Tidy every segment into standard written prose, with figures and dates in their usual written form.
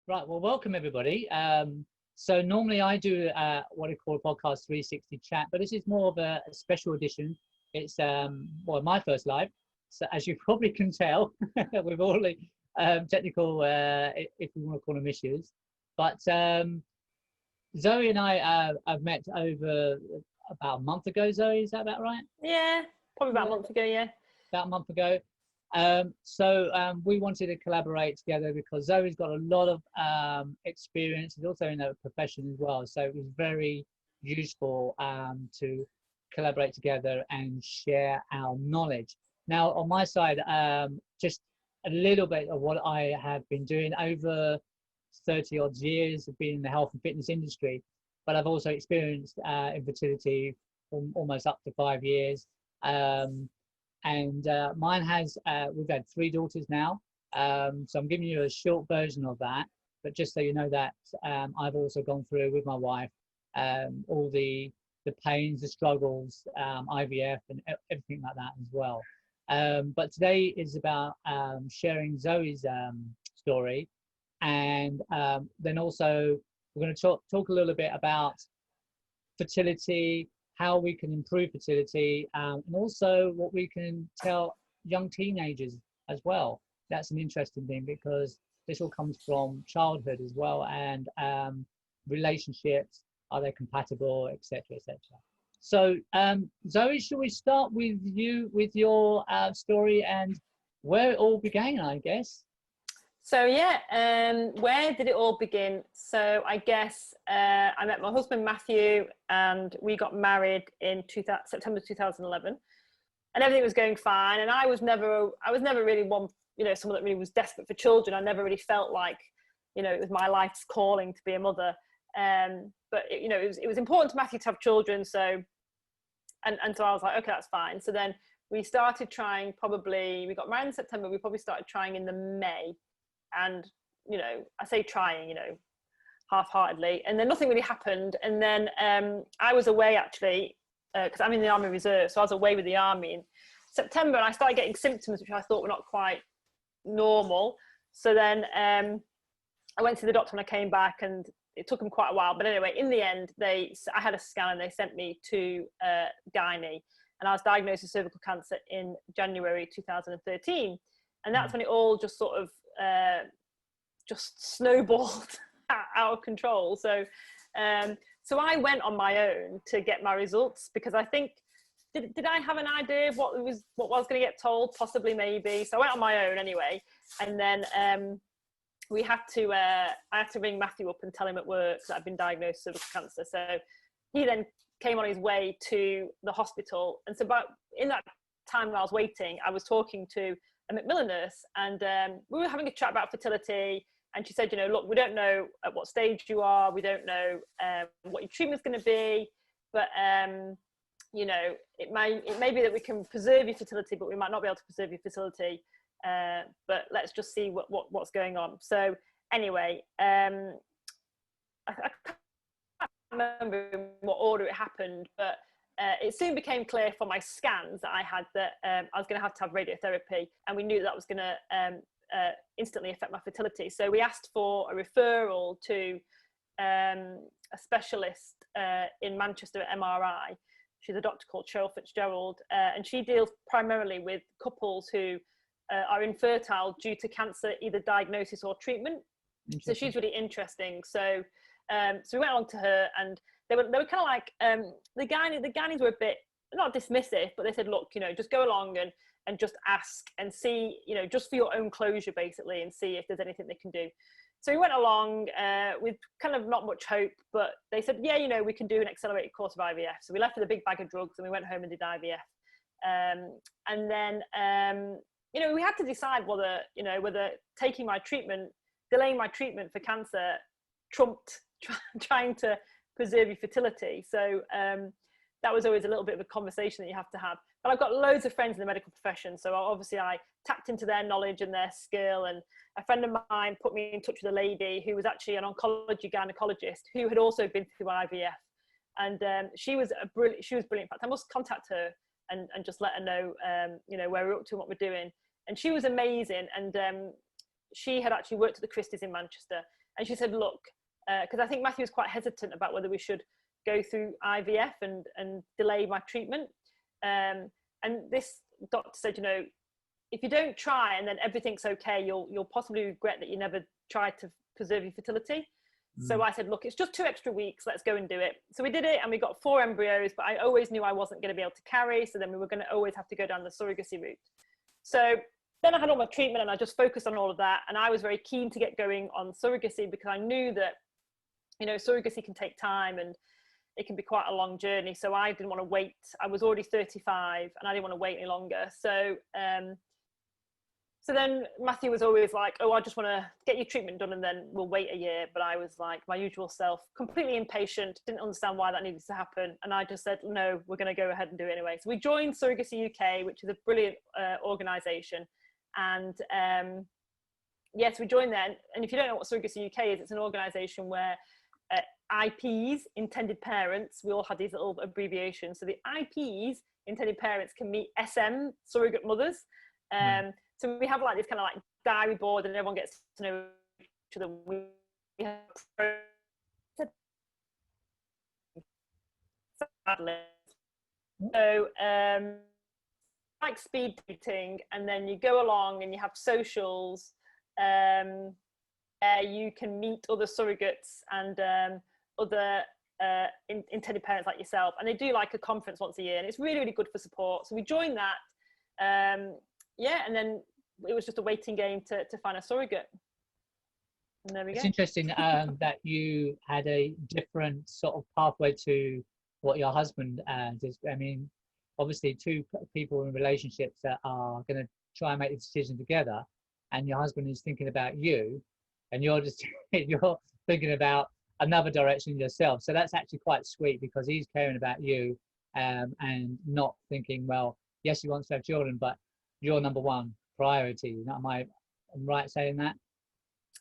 Right. Well, welcome everybody. So normally I do what I call a podcast 360 chat, but this is more of a special edition. It's well, my first live. So as you probably can tell, with all the technical, if we want to call them issues. But Zoe and I have met over about a month ago. Zoe, is that about right? Yeah, probably about a month ago, yeah. About a month ago. We wanted to collaborate together because Zoe's got a lot of experience. She's also in a profession as well. So it was very useful to collaborate together and share our knowledge. Now, on my side, just a little bit of what I have been doing over 30 odd years of being in the health and fitness industry, but I've also experienced infertility almost up to 5 years. And mine has, we've had 3 daughters now. So I'm giving you a short version of that, but just so you know that I've also gone through with my wife all the pains, the struggles, IVF and everything like that as well. But today is about sharing Zoe's story. And then also we're going to talk a little bit about fertility, how we can improve fertility, and also what we can tell young teenagers as well. That's an interesting thing because this all comes from childhood as well, and relationships, are they compatible, etc., etc. So Zoe, should we start with you, with your story and where it all began, I guess? So yeah, where did it all begin? So I guess I met my husband Matthew, and we got married in September 2011, and everything was going fine. And I was never really one, someone that really was desperate for children. I never really felt like, it was my life's calling to be a mother. But it was important to Matthew to have children. So, and so I was like, okay, that's fine. So then we started trying. We got married in September. We probably started trying in the May. And I say trying, half-heartedly, and then nothing really happened. And then I was away actually, because I'm in the Army Reserve, so I was away with the Army in September, and I started getting symptoms which I thought were not quite normal. So then I went to the doctor when I came back, and it took them quite a while. But anyway, in the end, I had a scan, and they sent me to gynae, and I was diagnosed with cervical cancer in January 2013, and that's when it all just sort of just snowballed out of control. So so I went on my own to get my results, because I think, did I have an idea of what I was going to get told? Possibly, maybe. So I went on my own anyway, and then I had to ring Matthew up and tell him at work that I'd been diagnosed with cervical cancer. So he then came on his way to the hospital, and so in that time while I was waiting, I was talking to a Macmillan nurse, and we were having a chat about fertility, and she said, look, we don't know at what stage you are, we don't know what your treatment's going to be, but it may be that we can preserve your fertility, but we might not be able to preserve your fertility, but let's just see what's going on. So anyway, I can't remember in what order it happened, but it soon became clear from my scans that I had that I was going to have radiotherapy, and we knew that was going to instantly affect my fertility. So we asked for a referral to a specialist in Manchester at MRI. She's a doctor called Cheryl Fitzgerald, and she deals primarily with couples who are infertile due to cancer, either diagnosis or treatment. So she's really interesting. So we went on to her, and they were kind of like, the gynaes were a bit, not dismissive, but they said, look, just go along and just ask and see, just for your own closure, basically, and see if there's anything they can do. So we went along with kind of not much hope, but they said, yeah, we can do an accelerated course of IVF. So we left with a big bag of drugs, and we went home and did IVF. And then, we had to decide whether taking my treatment, delaying my treatment for cancer, trumped trying to preserve your fertility. So that was always a little bit of a conversation that you have to have. But I've got loads of friends in the medical profession, so obviously I tapped into their knowledge and their skill. And a friend of mine put me in touch with a lady who was actually an oncology gynecologist who had also been through IVF, and she was brilliant. In fact, I must contact her and just let her know where we're up to and what we're doing. And she was amazing, and she had actually worked at the Christie's in Manchester, And she said, look, because I think Matthew was quite hesitant about whether we should go through IVF and delay my treatment. And this doctor said, you know, if you don't try and then everything's okay, you'll possibly regret that you never tried to preserve your fertility. So I said, look, it's just 2 extra weeks, let's go and do it. So we did it, and we got 4 embryos, but I always knew I wasn't going to be able to carry, so then we were going to always have to go down the surrogacy route. So then I had all my treatment, and I just focused on all of that, and I was very keen to get going on surrogacy because I knew that, you know, surrogacy can take time and it can be quite a long journey. So I didn't want to wait. I was already 35 and I didn't want to wait any longer. So then Matthew was always like, oh, I just want to get your treatment done and then we'll wait a year. But I was like my usual self, completely impatient, didn't understand why that needed to happen. And I just said, no, we're going to go ahead and do it anyway. So we joined Surrogacy UK, which is a brilliant organisation. And yes, we joined there. And if you don't know what Surrogacy UK is, it's an organisation where IPs, intended parents, we all had these little abbreviations. So the IPs, intended parents, can meet SM, surrogate mothers. So we have like this kind of like diary board and everyone gets to know each other. We have so like speed dating, and then you go along and you have socials. You can meet other surrogates and other intended parents like yourself, and they do like a conference once a year, and it's really, really good for support. So we joined that. Yeah, and then it was just a waiting game to find a surrogate. And there we go. It's interesting that you had a different sort of pathway to what your husband did. I mean, obviously 2 people in relationships that are going to try and make the decision together, and your husband is thinking about you, and you're just you're thinking about another direction yourself. So that's actually quite sweet because he's caring about you and not thinking, well, yes, he wants to have children, but you're number 1 priority. Am I right saying that?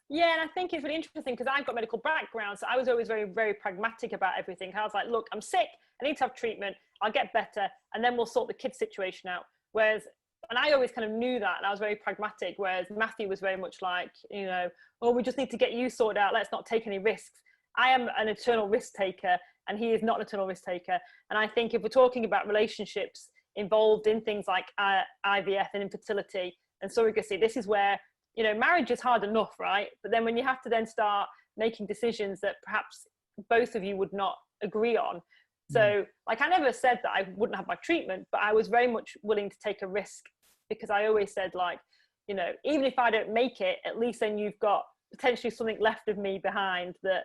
Yeah, and I think it's really interesting because I've got medical background, so I was always very, very pragmatic about everything. I was like, look, I'm sick, I need to have treatment, I'll get better, and then we'll sort the kids situation out. Whereas, and I always kind of knew that, and I was very pragmatic, whereas Matthew was very much like, you know, oh, we just need to get you sorted out, let's not take any risks. I am an eternal risk taker, and he is not an eternal risk taker. And I think if we're talking about relationships involved in things like IVF and infertility and surrogacy, this is where, you know, marriage is hard enough, right? But then when you have to then start making decisions that perhaps both of you would not agree on. So like, I never said that I wouldn't have my treatment, but I was very much willing to take a risk because I always said, like, you know, even if I don't make it, at least then you've got potentially something left of me behind that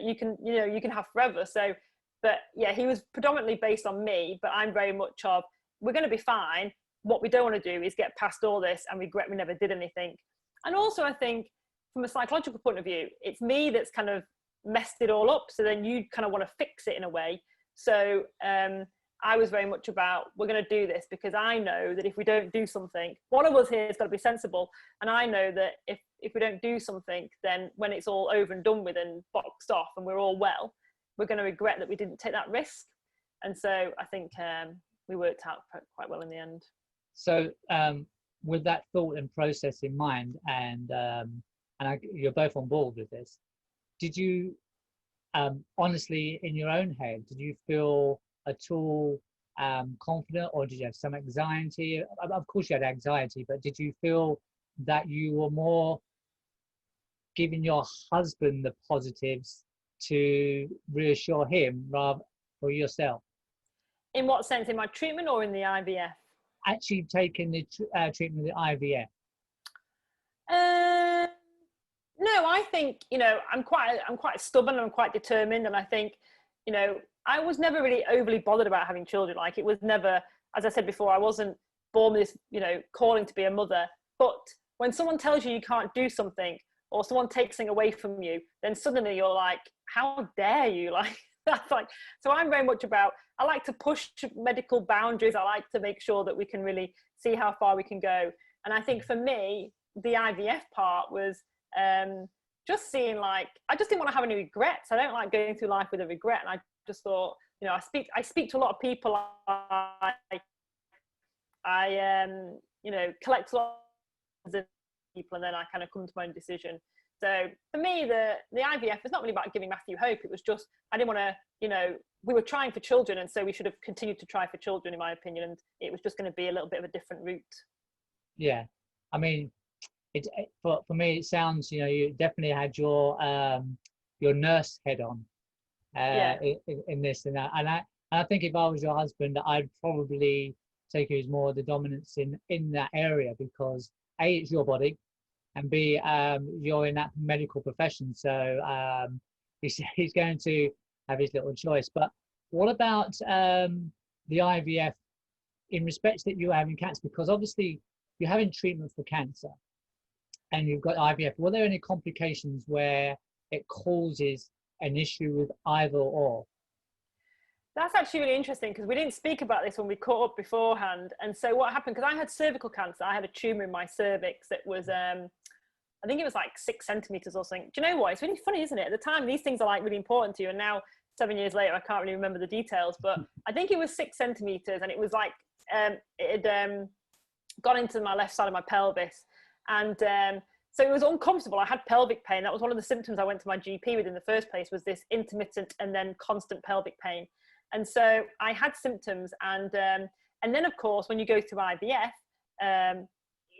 you can, you know, you can have forever. So, but yeah, he was predominantly based on me, but I'm very much of, we're going to be fine. What we don't want to do is get past all this and regret we never did anything. And also, I think from a psychological point of view, it's me that's kind of messed it all up. So then you kind of want to fix it in a way. So I was very much about, we're going to do this because I know that if we don't do something, one of us here has got to be sensible. And I know that if we don't do something, then when it's all over and done with and boxed off and we're all well, we're going to regret that we didn't take that risk. And so I think we worked out quite well in the end. So with that thought and process in mind, and you're both on board with this, did you honestly, in your own head, did you feel at all confident, or did you have some anxiety? Of course you had anxiety, but did you feel that you were more giving your husband the positives to reassure him rather for yourself? In what sense? In my treatment or in the IVF? Actually taking the treatment of the IVF. No, I think, you know, I'm quite stubborn, I'm quite determined, and I think, you know, I was never really overly bothered about having children. Like, it was never, as I said before, I wasn't born with this, you know, calling to be a mother. But when someone tells you you can't do something, or someone takes something away from you, then suddenly you're like, how dare you? Like, that's like, so I'm very much about, I like to push medical boundaries. I like to make sure that we can really see how far we can go. And I think for me, the IVF part was just seeing, like, I just didn't want to have any regrets. I don't like going through life with a regret. And I just thought, you know, I speak to a lot of people. I you know, collect a lot of people, and then I kind of come to my own decision. So for me, the IVF was not really about giving Matthew hope. It was just, I didn't want to, we were trying for children, and so we should have continued to try for children, in my opinion, and it was just going to be a little bit of a different route. Yeah, I mean, for me, it sounds, you definitely had your nurse head on in this and that, and I think if I was your husband, I'd probably take it as more the dominance in that area, because A, it's your body, and B, you're in that medical profession, so he's going to have his little choice. But what about the IVF in respect that you're having cancer? Because obviously you're having treatment for cancer and you've got IVF. Were there any complications where it causes an issue with either or? That's actually really interesting, because we didn't speak about this when we caught up beforehand. And so what happened, because I had cervical cancer, I had a tumor in my cervix that was I think it was like 6 centimeters or something. Do you know what? It's really funny, isn't it? At the time, these things are like really important to you. And now 7 years later, I can't really remember the details, but I think it was 6 centimeters, and it was like, it had gone into my left side of my pelvis. And so it was uncomfortable. I had pelvic pain. That was one of the symptoms I went to my GP with in the first place, was this intermittent and then constant pelvic pain. And so I had symptoms. And then of course, when you go through IVF,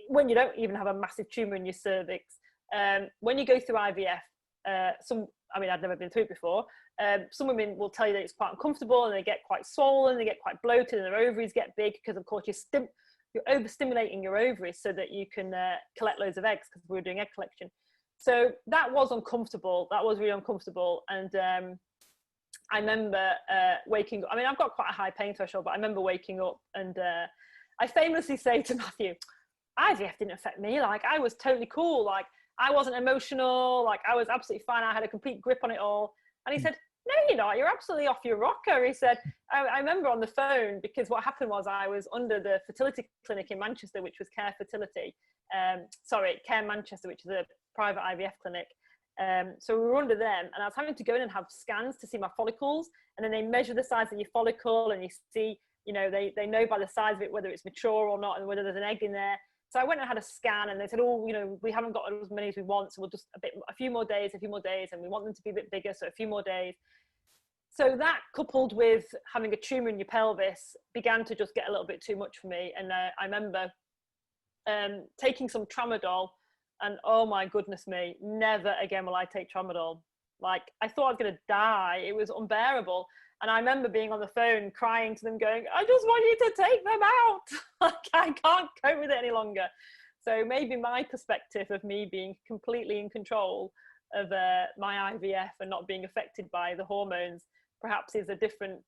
when you don't even have a massive tumor in your cervix, when you go through IVF, I'd never been through it before. Some women will tell you that it's quite uncomfortable, and they get quite swollen, they get quite bloated, and their ovaries get big, because of course you're overstimulating your ovaries so that you can collect loads of eggs, because we were doing egg collection. So that was uncomfortable. That was really uncomfortable. And I remember waking up. I mean, I've got quite a high pain threshold, but I remember waking up, and I famously say to Matthew, IVF didn't affect me. Like, I was totally cool. Like, I wasn't emotional. Like, I was absolutely fine. I had a complete grip on it all. And he said, no, you're not. You're absolutely off your rocker. He said, I remember on the phone, because what happened was I was under the fertility clinic in Manchester, which was Care Fertility. Care Manchester, which is a private IVF clinic. So we were under them, and I was having to go in and have scans to see my follicles. And then they measure the size of your follicle, and you see, they know by the size of it whether it's mature or not, and whether there's an egg in there. So I went and had a scan, and they said, we haven't got as many as we want, so we'll just a few more days, and we want them to be a bit bigger, so a few more days. So that, coupled with having a tumor in your pelvis, began to just get a little bit too much for me. And I remember taking some tramadol, and oh my goodness me, never again will I take tramadol. Like, I thought I was going to die. It was unbearable. And I remember being on the phone crying to them, going, I just want you to take them out. Like, I can't cope with it any longer. So maybe my perspective of me being completely in control of my IVF and not being affected by the hormones perhaps is a different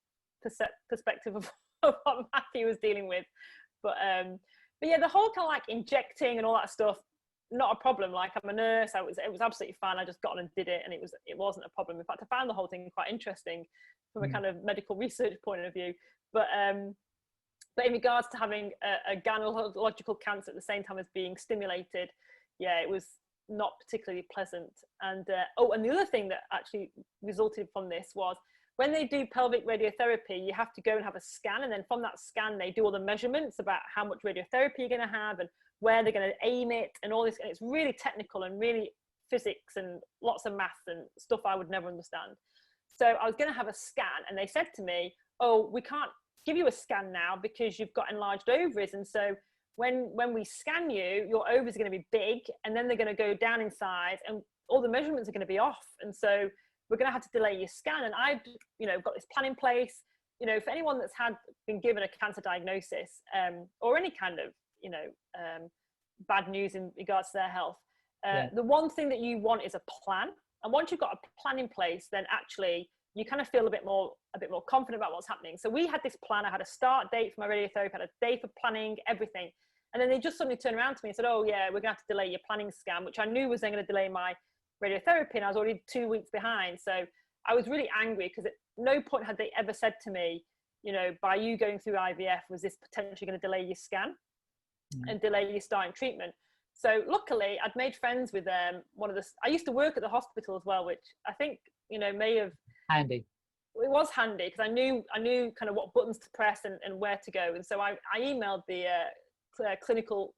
perspective of what Matthew was dealing with. But yeah, the whole kind of like injecting and all that stuff, not a problem. Like, I'm a nurse. It was absolutely fine. I just got on and did it, and it wasn't a problem. In fact, I found the whole thing quite interesting from a kind of medical research point of view. But in regards to having a gynecological cancer at the same time as being stimulated, yeah, it was not particularly pleasant. And and the other thing that actually resulted from this was, when they do pelvic radiotherapy, you have to go and have a scan, and then from that scan they do all the measurements about how much radiotherapy you're going to have and where they're going to aim it and all this. And it's really technical and really physics and lots of maths and stuff I would never understand. So I was going to have a scan, and they said to me, oh, we can't give you a scan now because you've got enlarged ovaries. And so when we scan you, your ovaries are going to be big, and then they're going to go down in size, and all the measurements are going to be off. And so we're going to have to delay your scan. And I've, got this plan in place, for anyone that's been given a cancer diagnosis, or any kind of, bad news in regards to their health. The one thing that you want is a plan. And once you've got a plan in place, then actually you kind of feel a bit more confident about what's happening. So we had this plan. I had a start date for my radiotherapy, I had a day for planning, everything. And then they just suddenly turned around to me and said, oh yeah, we're going to have to delay your planning scan, which I knew was then going to delay my radiotherapy. And I was already 2 weeks behind. So I was really angry, because at no point had they ever said to me, by you going through IVF, was this potentially going to delay your scan and delay you starting treatment. So luckily I'd made friends with I used to work at the hospital as well, which I think, may have handy. It was handy, because I knew kind of what buttons to press and where to go. And so I emailed the clinical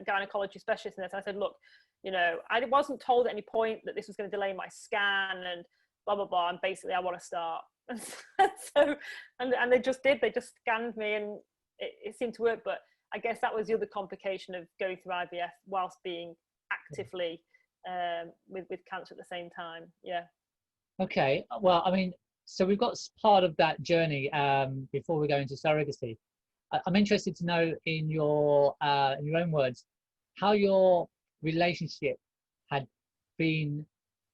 gynecology specialist in this. I said, look, you know, I wasn't told at any point that this was going to delay my scan and blah, blah, blah. And basically I want to start. And so, and they just did, they just scanned me and it seemed to work. But I guess that was the other complication of going through IVF whilst being actively with cancer at the same time. Yeah. Okay. Well, I mean, so we've got part of that journey before we go into surrogacy. I'm interested to know in your own words, how your relationship had been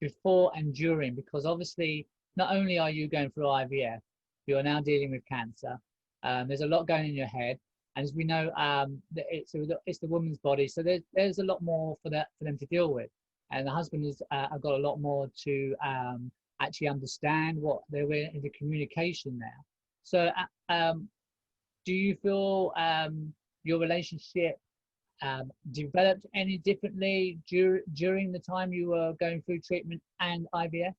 before and during, because obviously not only are you going through IVF, you are now dealing with cancer. There's a lot going in your head, and as we know, it's the woman's body, so there's a lot more for them to deal with, and the husband has got a lot more to actually understand what they're in the communication now. So, do you feel your relationship developed any differently during the time you were going through treatment and IVF?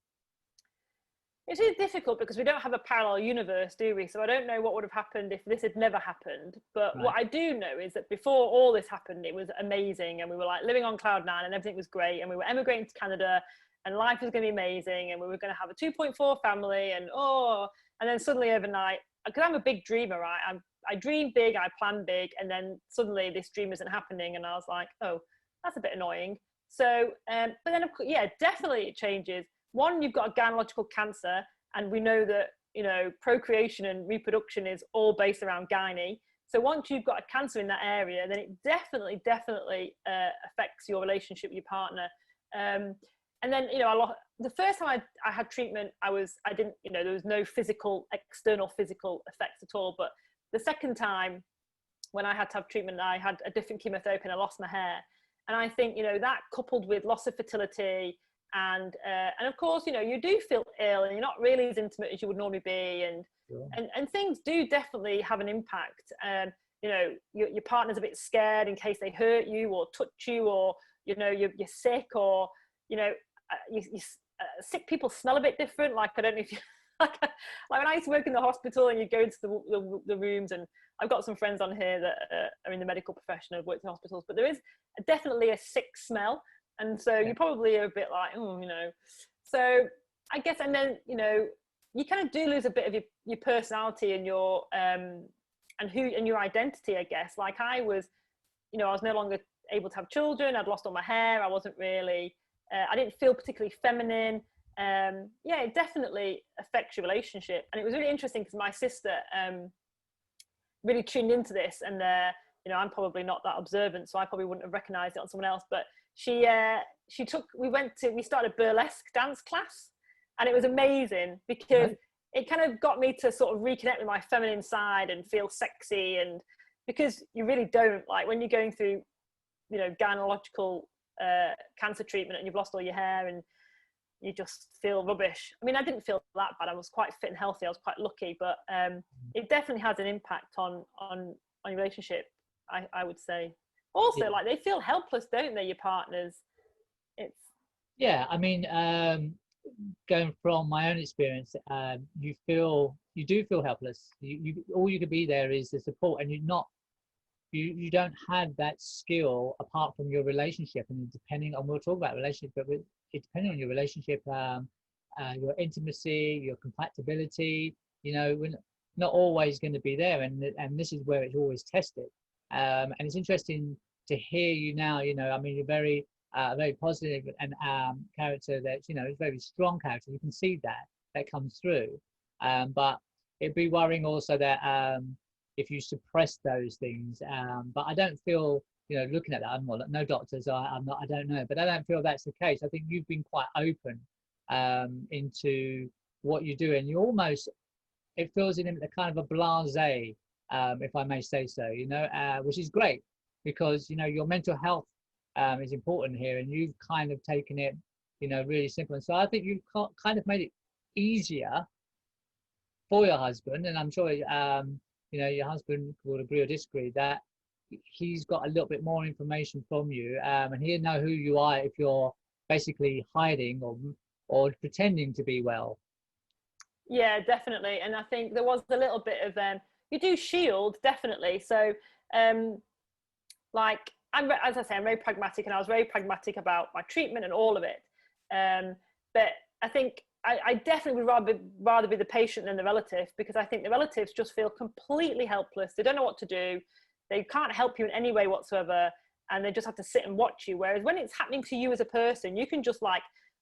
It is difficult because we don't have a parallel universe, do we? So I don't know what would have happened if this had never happened. But right. What I do know is that before all this happened, it was amazing. And we were like living on cloud nine and everything was great. And we were emigrating to Canada and life was going to be amazing. And we were going to have a 2.4 family and then suddenly overnight, because I'm a big dreamer, right? I dream big, I plan big. And then suddenly this dream isn't happening. And I was like, oh, that's a bit annoying. So, but then, yeah, definitely it changes. One, you've got a gynecological cancer, and we know that, you know, procreation and reproduction is all based around gynae. So once you've got a cancer in that area, then it definitely affects your relationship with your partner. And then, you know, the first time I had treatment, I didn't, you know, there was no external physical effects at all. But the second time when I had to have treatment, I had a different chemotherapy and I lost my hair. And I think, you know, that coupled with loss of fertility, and of course, you know, you do feel ill and you're not really as intimate as you would normally be, and sure. and things do definitely have an impact. You know, your partner's a bit scared in case they hurt you or touch you, or, you know, you're sick, or, you know, sick people smell a bit different. Like, I don't know if you like when I used to work in the hospital and you go into the rooms, and I've got some friends on here that are in the medical profession, have worked in hospitals, but there is definitely a sick smell. And so you probably are a bit like, oh, you know. So I guess, and then, you know, you kind of do lose a bit of your personality and your and your identity, I guess. Like I was, you know, I was no longer able to have children. I'd lost all my hair. I wasn't really, I didn't feel particularly feminine. Yeah, it definitely affects your relationship. And it was really interesting because my sister really tuned into this, and you know, I'm probably not that observant, so I probably wouldn't have recognized it on someone else, but we started a burlesque dance class, and it was amazing because it kind of got me to sort of reconnect with my feminine side and feel sexy. And because you really don't, like when you're going through, you know, gynecological cancer treatment and you've lost all your hair and you just feel rubbish. I mean, I didn't feel that bad. I was quite fit and healthy. I was quite lucky, but it definitely has an impact on your relationship, I would say. Also, like, they feel helpless, don't they, your partners? Yeah, I mean, going from my own experience, you do feel helpless. You all you could be there is the support, and you don't have that skill apart from your relationship. And depending on, we'll talk about relationship, but it depending on your relationship, your intimacy, your compatibility, you know, we're not always going to be there, and this is where it's always tested. And it's interesting to hear you now. You know, I mean, you're very positive and character that, you know, is very strong character. You can see that comes through. But it'd be worrying also that if you suppress those things. But I don't feel, you know, looking at that, I'm not, no doctors, I don't know, but I don't feel that's the case. I think you've been quite open into what you do, and you almost, it feels in a kind of a blasé, if I may say so, you know, which is great, because, you know, your mental health is important here, and you've kind of taken it, you know, really simple. And so I think you've kind of made it easier for your husband, and I'm sure, you know, your husband will agree or disagree that he's got a little bit more information from you, and he'll know who you are if you're basically hiding or pretending to be well. Yeah, definitely. And I think there was a little bit of you do shield, definitely. So like as I say, I'm very pragmatic, and I was very pragmatic about my treatment and all of it. But I think I definitely would rather be the patient than the relative, because I think the relatives just feel completely helpless. They don't know what to do. They can't help you in any way whatsoever, and they just have to sit and watch you. Whereas when it's happening to you as a person, you can just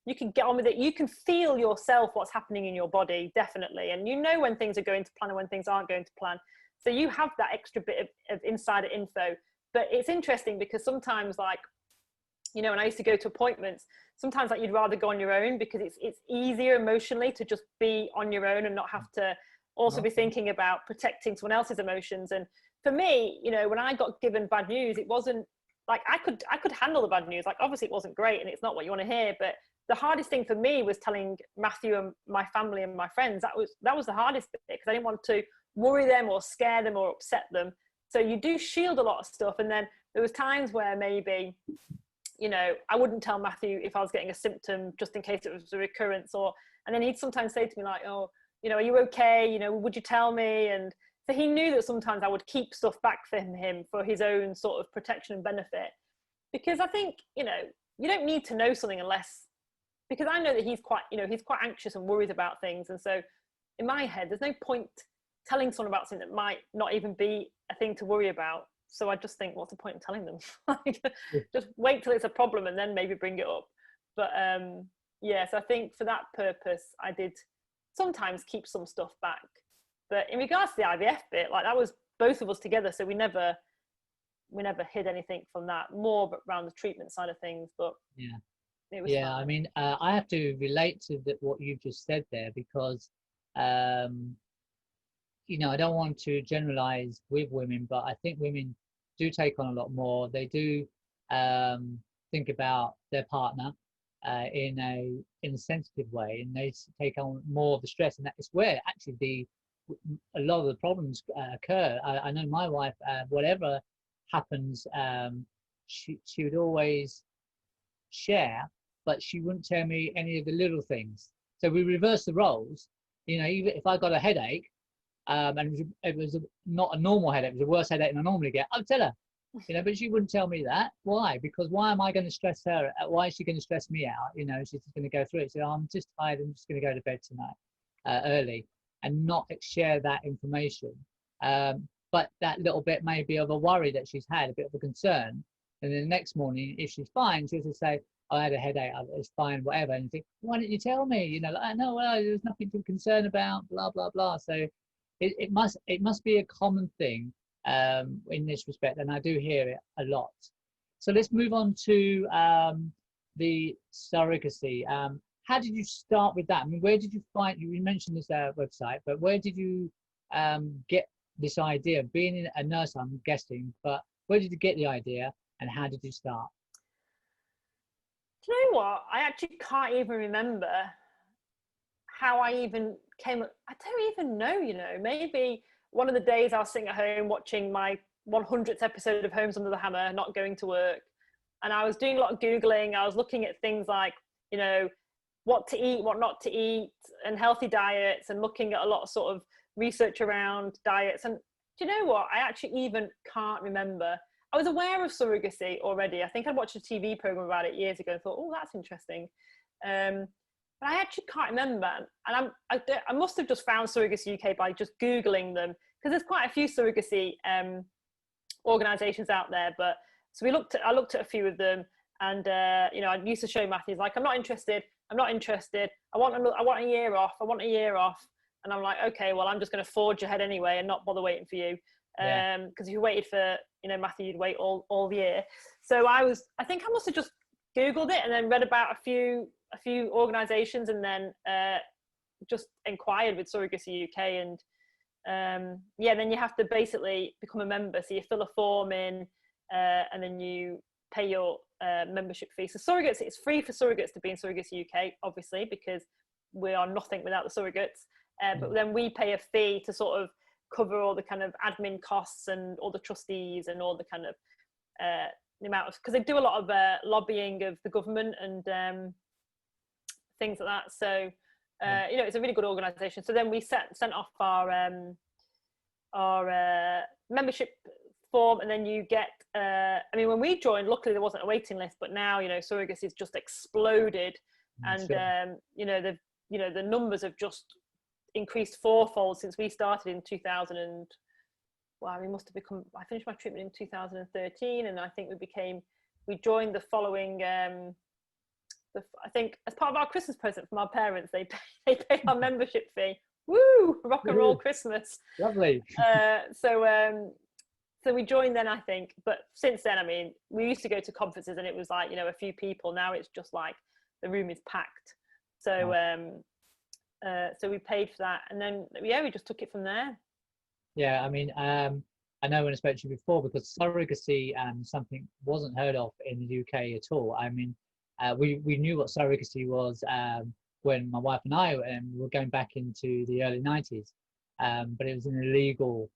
you can get on with it. You can feel yourself what's happening in your body, definitely. And you know when things are going to plan and when things aren't going to plan. So you have that extra bit of insider info. But it's interesting because sometimes, when I used to go to appointments, sometimes you'd rather go on your own, because it's easier emotionally to just be on your own and not have to also be thinking about protecting someone else's emotions. And for me, when I got given bad news, it wasn't I could handle the bad news. Obviously it wasn't great and it's not what you want to hear, but the hardest thing for me was telling Matthew and my family and my friends. That was the hardest bit, because I didn't want to worry them or scare them or upset them. So you do shield a lot of stuff. And then there was times where maybe, I wouldn't tell Matthew if I was getting a symptom, just in case it was a recurrence, and then he'd sometimes say to me oh, are you okay? Would you tell me? And so he knew that sometimes I would keep stuff back for him for his own sort of protection and benefit. Because I think, you don't need to know something because I know that he's quite anxious and worried about things. And so in my head, there's no point telling someone about something that might not even be a thing to worry about. So I just think, what's the point in telling them? Just wait till it's a problem and then maybe bring it up. But so I think for that purpose, I did sometimes keep some stuff back. But in regards to the IVF bit, that was both of us together, so we never hid anything from that. More around the treatment side of things, but it was fine. I mean, I have to relate to what you've just said there, because I don't want to generalize with women, but I think women do take on a lot more. They do think about their partner in a sensitive way, and they take on more of the stress, and that is where actually a lot of the problems occur. I know my wife, whatever happens, she would always share, but she wouldn't tell me any of the little things. So we reverse the roles. Even if I got a headache, and it was not a normal headache, it was a worse headache than I normally get, I'd tell her, but she wouldn't tell me that. Why? Because why am I going to stress her? Why is she going to stress me out? She's just going to go through it. So I'm just tired, I'm just going to go to bed tonight early, and not share that information. But that little bit may be of a worry that she's had, a bit of a concern. And then the next morning, if she's fine, she'll just say, I had a headache, it's fine, whatever. And you think, why didn't you tell me? No, well, there's nothing to be concerned about, blah, blah, blah. So it must be a common thing in this respect, and I do hear it a lot. So let's move on to the surrogacy. How did you start with that? I mean, where did you find, you mentioned this website, but where did you get this idea? Being a nurse, I'm guessing, but where did you get the idea and how did you start? Do you know what? I actually can't even remember how I even came. I don't even know, maybe one of the days I was sitting at home watching my 100th episode of Homes Under the Hammer, not going to work. And I was doing a lot of Googling. I was looking at things like, what to eat, what not to eat, and healthy diets, and looking at a lot of sort of research around diets. And do you know what? I actually even can't remember. I was aware of surrogacy already. I think I'd watched a TV program about it years ago and thought, oh, that's interesting. But I actually can't remember. And I must have just found Surrogacy UK by just Googling them, because there's quite a few surrogacy organisations out there. But so I looked at a few of them, and I used to show Matthew, like, I'm not interested. I want a year off. And I'm like, okay, well, I'm just going to forge ahead anyway and not bother waiting for you. Because if you waited for, Matthew, you'd wait all year. So I think I must have just Googled it and then read about a few organisations, and then just inquired with Surrogacy UK. And then you have to basically become a member. So you fill a form in, and then you pay your membership fee. So surrogates, it's free for surrogates to be in Surrogacy UK, obviously, because we are nothing without the surrogates. But then we pay a fee to sort of cover all the kind of admin costs and all the trustees and all the kind of the amount of, because they do a lot of lobbying of the government and things like that. So it's a really good organisation. So then we sent off our membership form, and then you get, I mean, when we joined, luckily there wasn't a waiting list, but now, you know, surrogacy has just exploded. And, Sure. you know, the numbers have just increased fourfold since we started in 2000. And, well, we must have become, I finished my treatment in 2013, and I think we joined the following, I think as part of our Christmas present from our parents, they paid our membership fee. Woo! Rock and roll Christmas. Lovely. So we joined then, I think, but since then, I mean, we used to go to conferences and it was like, you know, a few people. Now it's just like the room is packed. So so we paid for that, and then we just took it from there. Yeah, I mean, I know when I spoke to you before, because surrogacy something wasn't heard of in the UK at all. I mean, we knew what surrogacy was when my wife and I were going back into the early 90s, but it was an illegal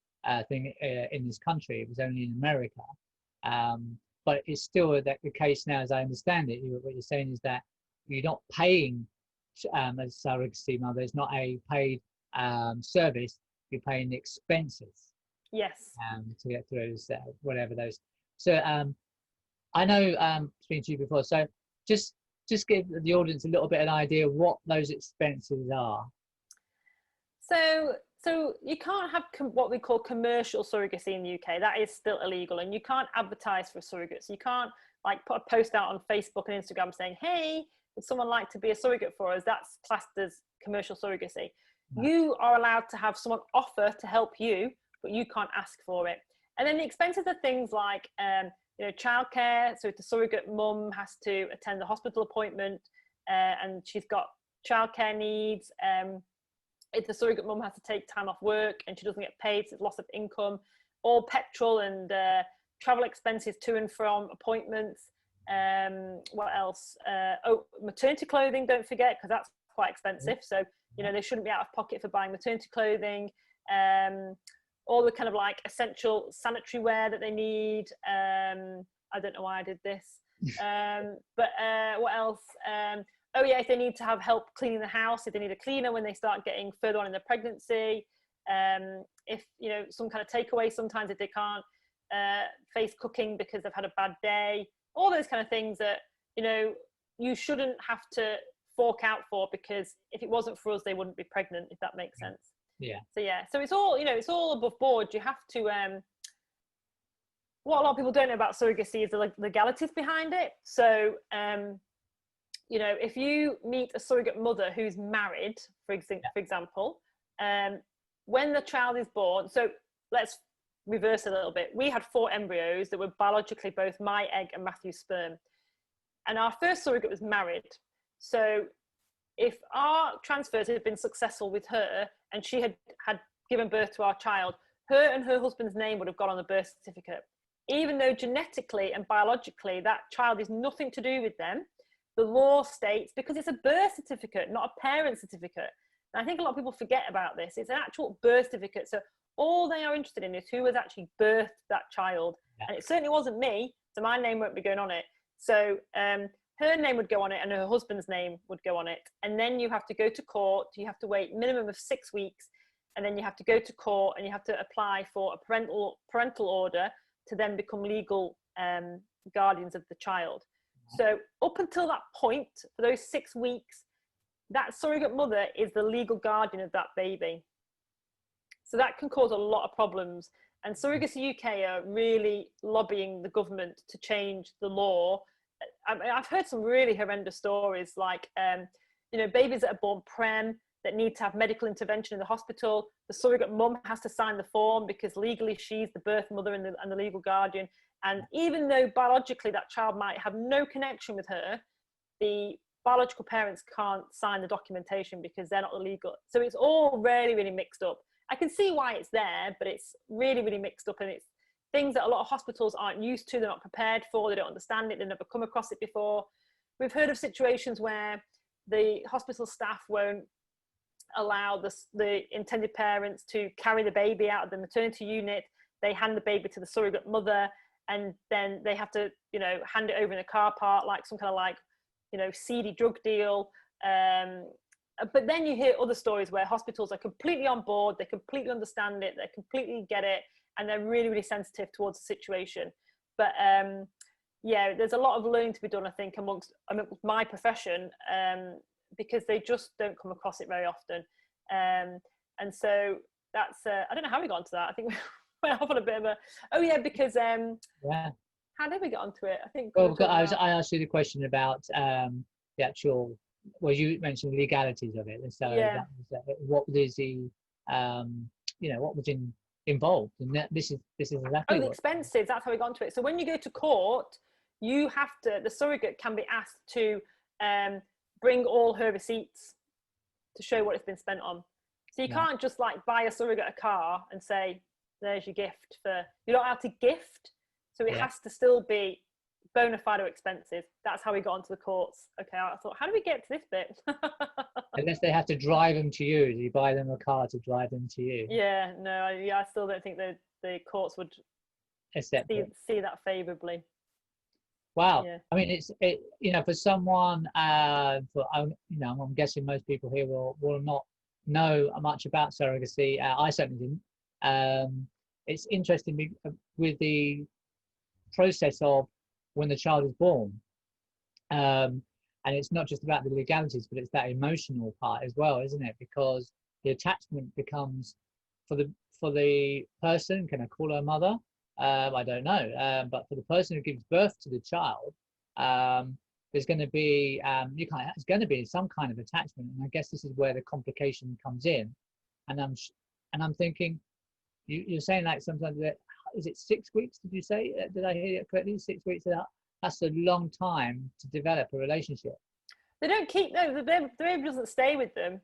thing in this country. It was only in America. But it's still the case now, as I understand it. What you're saying is that you're not paying as surrogacy mother. It's not a paid service. You're paying the expenses. Yes. To get through those, whatever those. So I know speaking to you before. So just give the audience a little bit of an idea of what those expenses are. So you can't have what we call commercial surrogacy in the UK. That is still illegal, and you can't advertise for surrogates. You can't like put a post out on Facebook and Instagram saying, "Hey, would someone like to be a surrogate for us?" That's classed as commercial surrogacy. No. You are allowed to have someone offer to help you, but you can't ask for it. And then the expenses are things like, you know, childcare. So if the surrogate mum has to attend the hospital appointment and she's got childcare needs, if the surrogate mum has to take time off work and she doesn't get paid, so it's loss of income, or petrol and travel expenses to and from appointments. What else? Maternity clothing, don't forget, because that's quite expensive. So, you know, they shouldn't be out of pocket for buying maternity clothing. All the kind of like essential sanitary wear that they need. I don't know why I did this. But what else? Oh yeah, if they need to have help cleaning the house, if they need a cleaner when they start getting further on in their pregnancy, if, you know, some kind of takeaway, sometimes if they can't face cooking because they've had a bad day, all those kind of things that, you know, you shouldn't have to fork out for, because if it wasn't for us, they wouldn't be pregnant, if that makes sense. Yeah. So it's all, you know, it's all above board. You have to, what a lot of people don't know about surrogacy is the legalities behind it. So, you know, if you meet a surrogate mother who's married, for example, when the child is born, so let's reverse a little bit. We had 4 embryos that were biologically both my egg and Matthew's sperm. And our first surrogate was married. So if our transfers had been successful with her and she had given birth to our child, her and her husband's name would have gone on the birth certificate. Even though genetically and biologically that child is nothing to do with them, the law states, because it's a birth certificate, not a parent certificate. And I think a lot of people forget about this. It's an actual birth certificate. So all they are interested in is who has actually birthed that child. Yeah. And it certainly wasn't me, so my name won't be going on it. So her name would go on it and her husband's name would go on it. And then you have to go to court. You have to wait minimum of 6 weeks. And then you have to go to court and you have to apply for a parental order to then become legal guardians of the child. So up until that point, for those 6 weeks, that surrogate mother is the legal guardian of that baby. So that can cause a lot of problems. And Surrogacy UK are really lobbying the government to change the law. I've heard some really horrendous stories, like, you know, babies that are born prem that need to have medical intervention in the hospital. The surrogate mum has to sign the form because legally she's the birth mother and the legal guardian. And even though biologically that child might have no connection with her, the biological parents can't sign the documentation because they're not the legal. So it's all really, really mixed up. I can see why it's there, but it's really, really mixed up, and it's things that a lot of hospitals aren't used to, they're not prepared for, they don't understand it, they've never come across it before. We've heard of situations where the hospital staff won't allow the intended parents to carry the baby out of the maternity unit. They hand the baby to the surrogate mother, and then they have to, you know, hand it over in a car park, like some kind of like, you know, seedy drug deal. But then you hear other stories where hospitals are completely on board, they completely understand it, they completely get it, and they're really, really sensitive towards the situation. But yeah, there's a lot of learning to be done, I think, amongst my profession, because they just don't come across it very often. And so that's, I don't know how we got onto that. I think we went off on a bit of a, oh yeah, because, how did we get onto it? I think. Well, I asked you the question about the actual, well, you mentioned the legalities of it. And so Yeah. that was, what is the, what was involved? And this is exactly the expenses, that's how we got onto it. So when you go to court, you have to, the surrogate can be asked to bring all her receipts to show what it's been spent on. So you can't just like buy a surrogate a car and say, there's your gift for, you're not allowed to gift. So it has to still be bona fide expenses. That's how we got onto the courts. Okay, I thought, how do we get to this bit? Unless they have to drive them to you. You buy them a car to drive them to you. Yeah, no, I still don't think the courts would see that favourably. Wow. Yeah. I mean, for someone, I'm guessing most people here will not know much about surrogacy. I certainly didn't. It's interesting with the process of when the child is born. And it's not just about the legalities, but it's that emotional part as well, isn't it? Because the attachment becomes for the person. Can I call her mother? I don't know. But for the person who gives birth to the child, there's going to be it's going to be some kind of attachment, and I guess this is where the complication comes in. And I'm thinking, you're saying like sometimes that, is it 6 weeks? Did you say? Did I hear it correctly? 6 weeks. That's a long time to develop a relationship. They don't keep, no, the baby doesn't stay with them.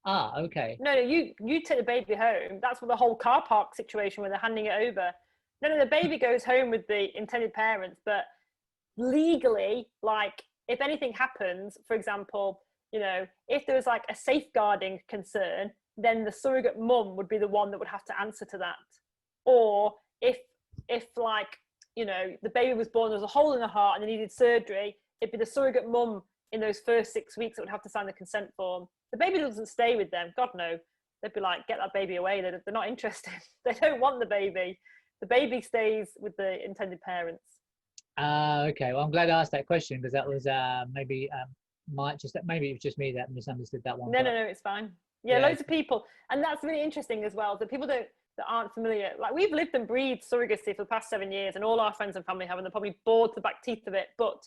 Ah, okay. No, you take the baby home. That's what the whole car park situation where they're handing it over. No, the baby goes home with the intended parents, but legally, like if anything happens, for example, if there was like a safeguarding concern, then the surrogate mum would be the one that would have to answer to that. Or if like, the baby was born, there was a hole in the heart and they needed surgery, it'd be the surrogate mum in those first 6 weeks that would have to sign the consent form. The baby doesn't stay with them. God, no. They'd be like, get that baby away. They're not interested. They don't want the baby. The baby stays with the intended parents. Okay. Well, I'm glad I asked that question, because that was maybe it was just me that misunderstood that one. No, it's fine. Yeah, loads of people. And that's really interesting as well, that people that aren't familiar, like we've lived and breathed surrogacy for the past 7 years, and all our friends and family have, and they're probably bored to the back teeth of it. But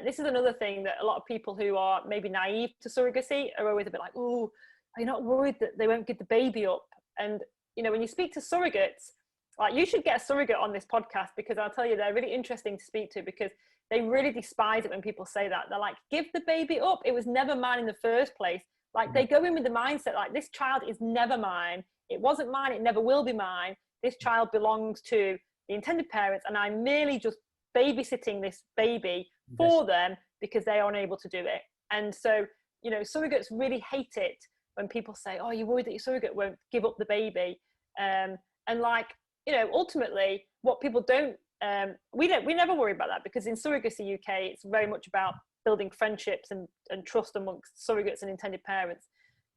this is another thing that a lot of people who are maybe naive to surrogacy are always a bit like, oh, are you not worried that they won't give the baby up? And, when you speak to surrogates, like you should get a surrogate on this podcast, because I'll tell you, they're really interesting to speak to, because they really despise it when people say that. They're like, give the baby up. It was never mine in the first place. Like they go in with the mindset, like this child is never mine. It wasn't mine. It never will be mine. This child belongs to the intended parents, and I'm merely just babysitting this baby for them because they are unable to do it. And so, surrogates really hate it when people say, oh, you're worried that your surrogate won't give up the baby. And like, ultimately what people don't, we never worry about that, because in Surrogacy UK, it's very much about building friendships and trust amongst surrogates and intended parents.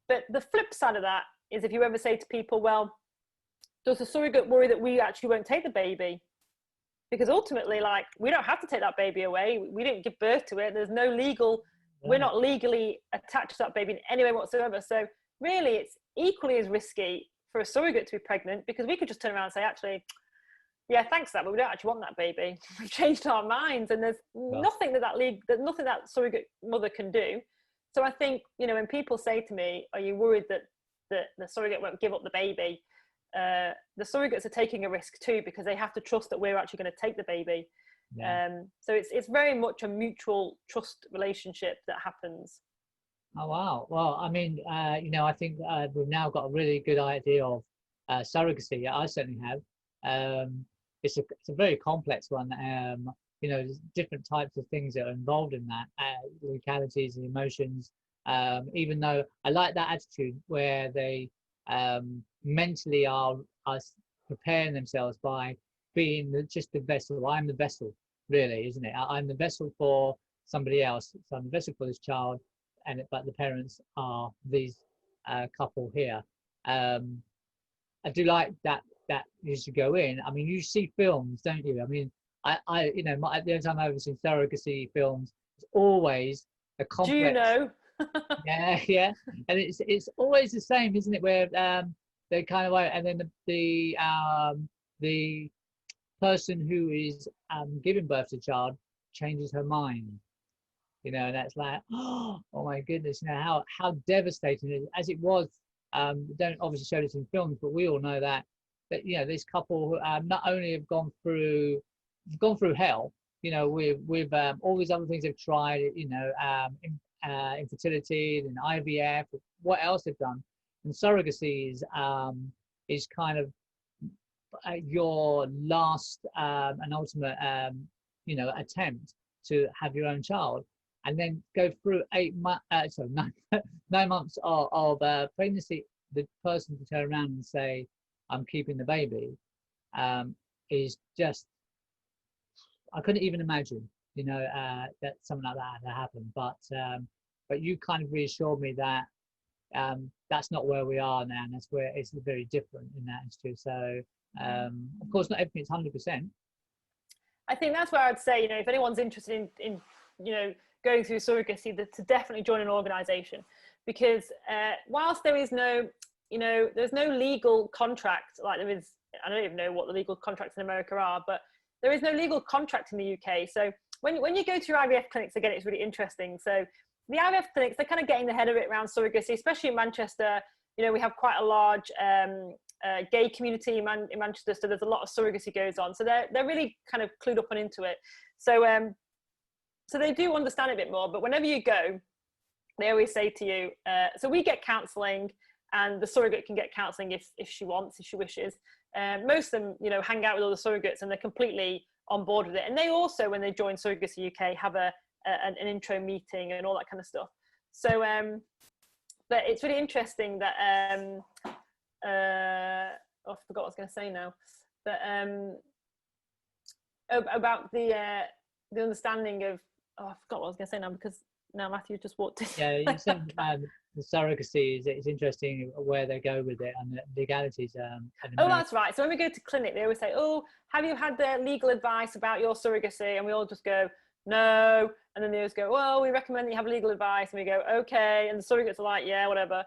But the flip side of that is, if you ever say to people, well, does the surrogate worry that we actually won't take the baby? Because ultimately, like, we don't have to take that baby away. We didn't give birth to it. There's no legal, we're not legally attached to that baby in any way whatsoever. So really, it's equally as risky for a surrogate to be pregnant, because we could just turn around and say, actually, yeah, thanks for that, but we don't actually want that baby. We've changed our minds, and there's nothing nothing that surrogate mother can do. So I think, when people say to me, are you worried that the surrogate won't give up the baby? The surrogates are taking a risk too, because they have to trust that we're actually going to take the baby. So it's very much a mutual trust relationship that happens. Oh wow! Well, I mean, I think we've now got a really good idea of surrogacy. Yeah, I certainly have. It's a very complex one. There's different types of things that are involved in that, legalities and emotions. Even though I like that attitude where they mentally are preparing themselves by being just the vessel. I'm the vessel, really, isn't it? I'm the vessel for somebody else. So I'm the vessel for this child, but the parents are these couple here. I do like that that used to go in. I mean, you see films, don't you? I mean, you know, the only time I've ever seen surrogacy films, it's always a complex. Juno. Yeah, yeah, and it's always the same, isn't it? Where they kind of like, and then the person who is giving birth to a child changes her mind. You know, and that's like, oh my goodness, you know how devastating it is. As it was, don't obviously show this in films, but we all know that you know this couple who, not only have gone through hell, you know, with all these other things they've tried, you know, infertility and IVF, what else they've done, and surrogacy is kind of your last and ultimate you know, attempt to have your own child, and then go through 9 months of pregnancy. The person to turn around and say, "I'm keeping the baby," is just, I couldn't even imagine, you know, that something like that had happened. But you kind of reassured me that that's not where we are now, and that's where it's very different in that industry. So of course, not everything's 100%. I think that's where I'd say, you know, if anyone's interested in you know, going through surrogacy, to definitely join an organisation, because whilst there is no, you know, there's no legal contract like there is. I don't even know what the legal contracts in America are, but there is no legal contract in the UK. So when you go to your IVF clinics, again, it's really interesting. So the IVF clinics, they're kind of getting the head of it around surrogacy, especially in Manchester. You know, we have quite a large gay community in Manchester, so there's a lot of surrogacy goes on. So they're really kind of clued up and into it. So so they do understand it a bit more. But whenever you go, they always say to you, so we get counselling, and the surrogate can get counselling if she wants, if she wishes. Most of them, you know, hang out with all the surrogates, and they're completely on board with it. And they also, when they join Surrogacy UK, have an intro meeting and all that kind of stuff. So, but it's really interesting that oh, I forgot what I was going to say now. But about the understanding of, oh, I forgot what I was going to say now, because now Matthew just walked in. Yeah, you said the surrogacy it's interesting where they go with it, and the legalities. Oh, that's right. So when we go to clinic, they always say, "Oh, have you had the legal advice about your surrogacy?" And we all just go, "No." And then they always go, "Well, we recommend that you have legal advice." And we go, "Okay." And the surrogates are like, "Yeah, whatever,"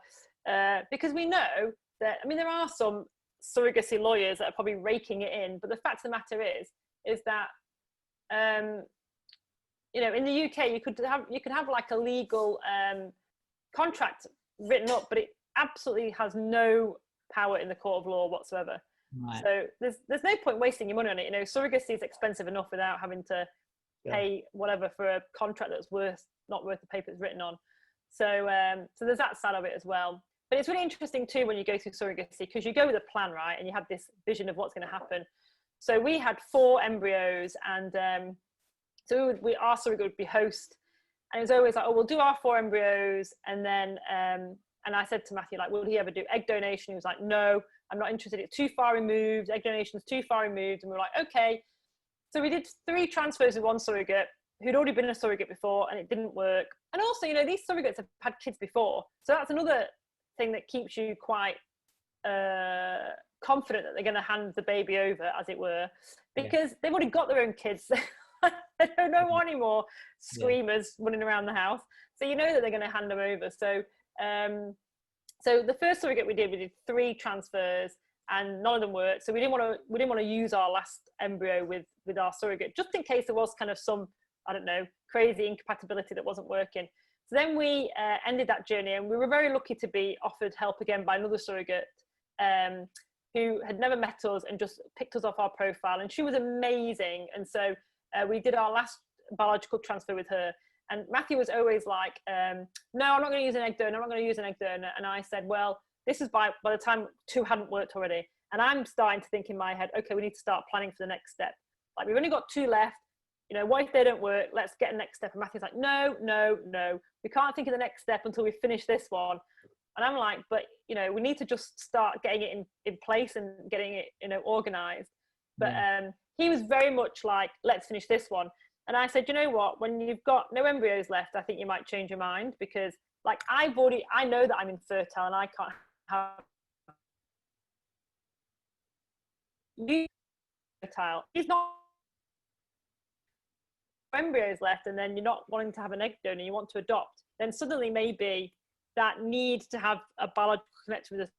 because we know that. I mean, there are some surrogacy lawyers that are probably raking it in, but the fact of the matter is that you know, in the UK, you could have like a legal contract written up, but it absolutely has no power in the court of law whatsoever. Right. So there's no point wasting your money on it. You know, surrogacy is expensive enough without having to pay whatever for a contract that's not worth the paper it's written on. So so there's that side of it as well. But it's really interesting too when you go through surrogacy, because you go with a plan, right? And you have this vision of what's going to happen. So we had 4 embryos, and so our surrogate would be host, and it was always like, oh, we'll do our 4 embryos, and then and I said to Matthew, like, will he ever do egg donation? He was like, no, I'm not interested. It's too far removed. Egg donation is too far removed. And we were like, okay. So we did 3 transfers with one surrogate who'd already been a surrogate before, and it didn't work. And also, you know, these surrogates have had kids before, so that's another thing that keeps you quite confident that they're going to hand the baby over, as it were, because they've already got their own kids. They don't know any more screamers running around the house, so you know that they're going to hand them over. So so the first surrogate we did 3 transfers, and none of them worked. So we didn't want to use our last embryo with our surrogate, just in case there was kind of some, I don't know, crazy incompatibility that wasn't working. So then we ended that journey, and we were very lucky to be offered help again by another surrogate who had never met us and just picked us off our profile, and she was amazing. And so we did our last biological transfer with her, and Matthew was always like, no, I'm not going to use an egg donor, I'm not going to use an egg donor. And I said, well, this is by the time 2 hadn't worked already, and I'm starting to think in my head, okay, we need to start planning for the next step. Like, we've only got 2 left, you know, what if they don't work? Let's get a next step. And Matthew's like, no, we can't think of the next step until we finish this one. And I'm like, but, you know, we need to just start getting it in place and getting it, you know, organized. But he was very much like, let's finish this one. And I said, you know what, when you've got no embryos left, I think you might change your mind, because like I know that I'm infertile and I can't have you fertile. He's not embryos left, and then you're not wanting to have an egg donor, you want to adopt, then suddenly maybe that need to have a biological connection with us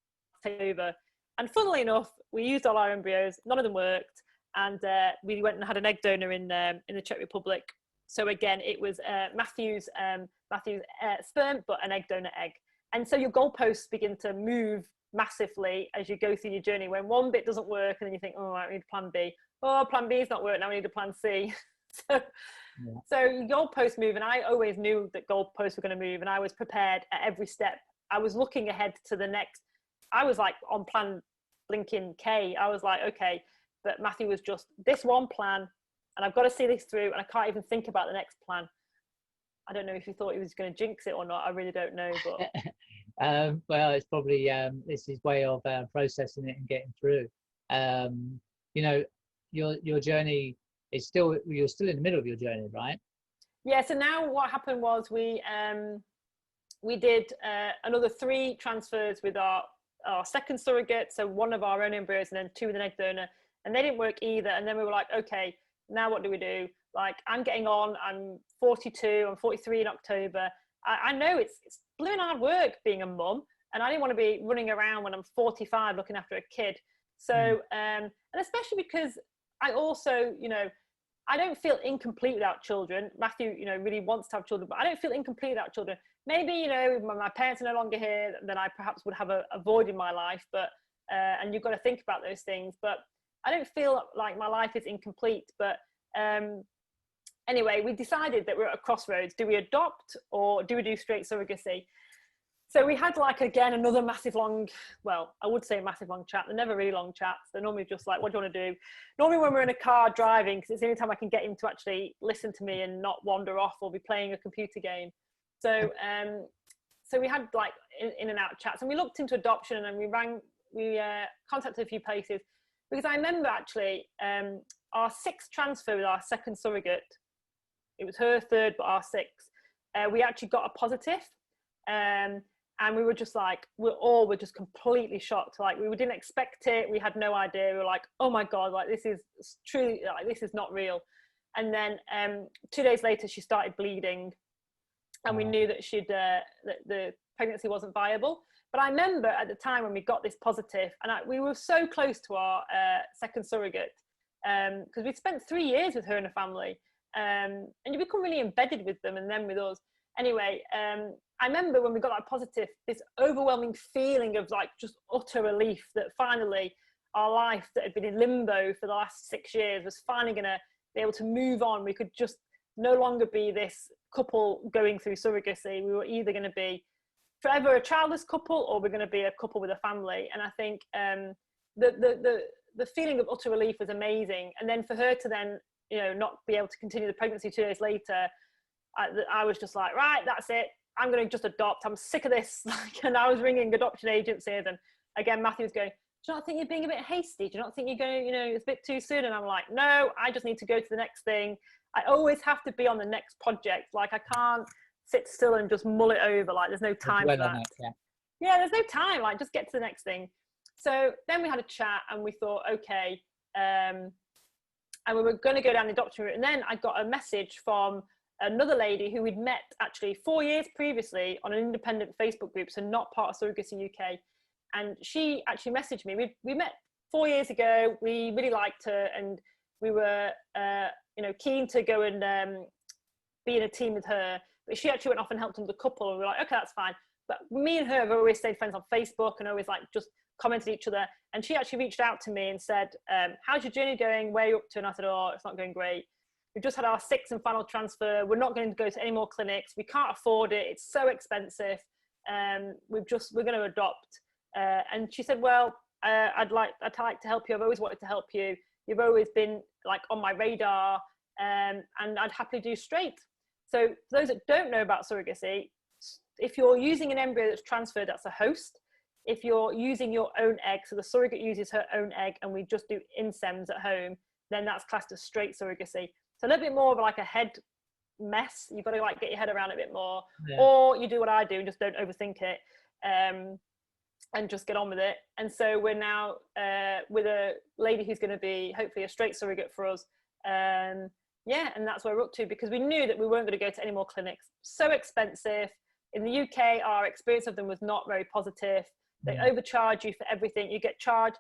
take over. And funnily enough, we used all our embryos, none of them worked, and we went and had an egg donor in the Czech Republic. So again, it was Matthew's sperm, but an egg donor egg. And so your goalposts begin to move massively as you go through your journey. When one bit doesn't work, and then you think, oh, I need plan B. Oh, plan B is not working, now we need a plan C. So your goalposts move, and I always knew that goalposts were going to move, and I was prepared at every step. I was looking ahead to the next. I was like on plan blinking K. I was like, okay, but Matthew was just this one plan, and I've got to see this through, and I can't even think about the next plan. I don't know if you thought he was going to jinx it or not. I really don't know, but well, it's probably it's his way of processing it and getting through. You know, your journey is you're still in the middle of your journey, right? Yeah. So now what happened was we did another 3 transfers with our second surrogate. So 1 of our own embryos and then 2 with an egg donor, and they didn't work either. And then we were like, okay, now what do we do? Like, I'm getting on, I'm 42, I'm 43 in October. I know it's blooming hard work being a mum, and I didn't want to be running around when I'm 45 looking after a kid. So, and especially because I also, you know, I don't feel incomplete without children. Matthew, you know, really wants to have children, but I don't feel incomplete without children. Maybe, you know, if my parents are no longer here, then I perhaps would have a void in my life, but, and you've got to think about those things, but I don't feel like my life is incomplete. But anyway, we decided that we're at a crossroads. Do we adopt or do we do straight surrogacy? So we had like, again, another massive long, well, I would say a massive long chat. They're never really long chats. They're normally just like, what do you want to do? Normally when we're in a car driving, because it's the only time I can get him to actually listen to me and not wander off or be playing a computer game. So so we had like in and out chats, and we looked into adoption, and we contacted a few places, because I remember actually our 6th transfer with our second surrogate, it was her 3rd, but our 6th, we actually got a positive. And we were just like, we were just completely shocked. Like, we didn't expect it. We had no idea. We were like, oh my God, like this is truly, like this is not real. And then 2 days later, she started bleeding, and we knew that that the pregnancy wasn't viable. But I remember at the time when we got this positive, and we were so close to our second surrogate, because we'd spent 3 years with her and her family, and you become really embedded with them and then with us. Anyway, I remember when we got that positive, this overwhelming feeling of like just utter relief that finally our life that had been in limbo for the last 6 years was finally going to be able to move on. We could just no longer be this couple going through surrogacy. We were either going to be forever a childless couple, or we're going to be a couple with a family. And I think the feeling of utter relief was amazing. And then for her to then, you know, not be able to continue the pregnancy 2 days later, I was just like, right, that's it. I'm going to just adopt. I'm sick of this. And I was ringing adoption agencies, and again, Matthew was going, do you not think you're being a bit hasty? Do you not think you're going, you know, it's a bit too soon? And I'm like, no, I just need to go to the next thing. I always have to be on the next project. Like, I can't sit still and just mull it over. Like, there's no time for that. Yeah, there's no time. Like, just get to the next thing. So then we had a chat, and we thought, okay, and we were going to go down the adoption route. And then I got a message from another lady who we'd met actually 4 years previously on an independent Facebook group, so not part of Surrogacy UK. And she actually messaged me. We met 4 years ago. We really liked her, and we were, you know, keen to go and be in a team with her. But she actually went off and helped another couple, and we were like, okay, that's fine. But me and her have always stayed friends on Facebook and always like just commented each other. And she actually reached out to me and said, how's your journey going? Where are you up to? And I said, oh, it's not going great. We've just had our 6th and final transfer. We're not going to go to any more clinics. We can't afford it. It's so expensive. We're going to adopt. And she said, well, I'd like to help you. I've always wanted to help you. You've always been like on my radar, and I'd happily do straight. So for those that don't know about surrogacy, if you're using an embryo that's transferred, that's a host. If you're using your own egg, so the surrogate uses her own egg and we just do insems at home, then that's classed as straight surrogacy. So a little bit more of like a head mess. You've got to like get your head around it a bit more, or you do what I do and just don't overthink it. and just get on with it. And so we're now with a lady who's going to be hopefully a straight surrogate for us. Yeah, and that's where we're up to, because we knew that we weren't going to go to any more clinics. So expensive. In the UK, our experience of them was not very positive. They overcharge you for everything. You get charged.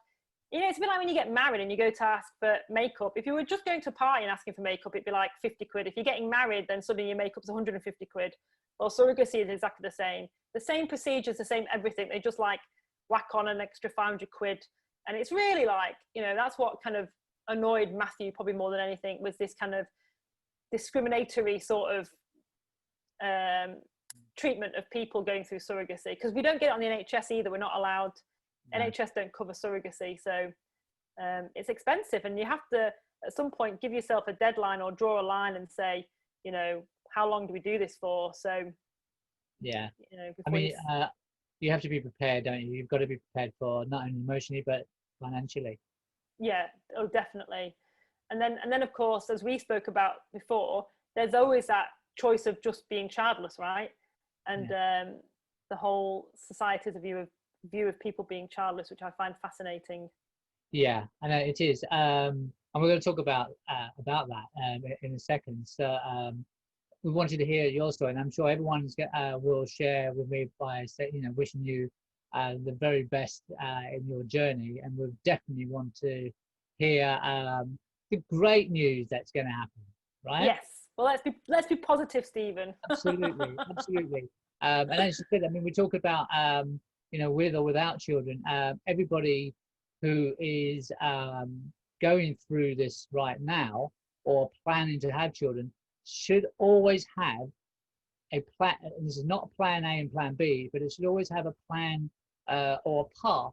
You know, it's a bit like when you get married and you go to ask for makeup. If you were just going to a party and asking for makeup, it'd be like 50 quid. If you're getting married, then suddenly your makeup's 150 quid. Well, surrogacy is exactly the same. The same procedures, the same everything. They just like whack on an extra 500 quid. And it's really like, you know, that's what kind of annoyed Matthew probably more than anything, was this kind of discriminatory sort of treatment of people going through surrogacy, because we don't get it on the NHS either. We're not allowed. NHS don't cover surrogacy, so it's expensive, and you have to at some point give yourself a deadline or draw a line and say, you know, how long do we do this for? So yeah, you know, I mean, you have to be prepared, don't you? You've got to be prepared for not only emotionally but financially. Yeah, oh definitely. And then of course, as we spoke about before, there's always that choice of just being childless, right? And the whole society's view of people being childless, which I find fascinating. Yeah, I know it is. And we're going to talk about that in a second. So we wanted to hear your story, and I'm sure everyone will share with me by wishing you the very best in your journey, and we definitely want to hear the great news that's going to happen, right? Yes. Well, let's be positive, Stephen. Absolutely, absolutely. And as you said, I mean, we talk about with or without children. Everybody who is going through this right now or planning to have children should always have a plan. This is not plan A and plan B, but it should always have a plan or a path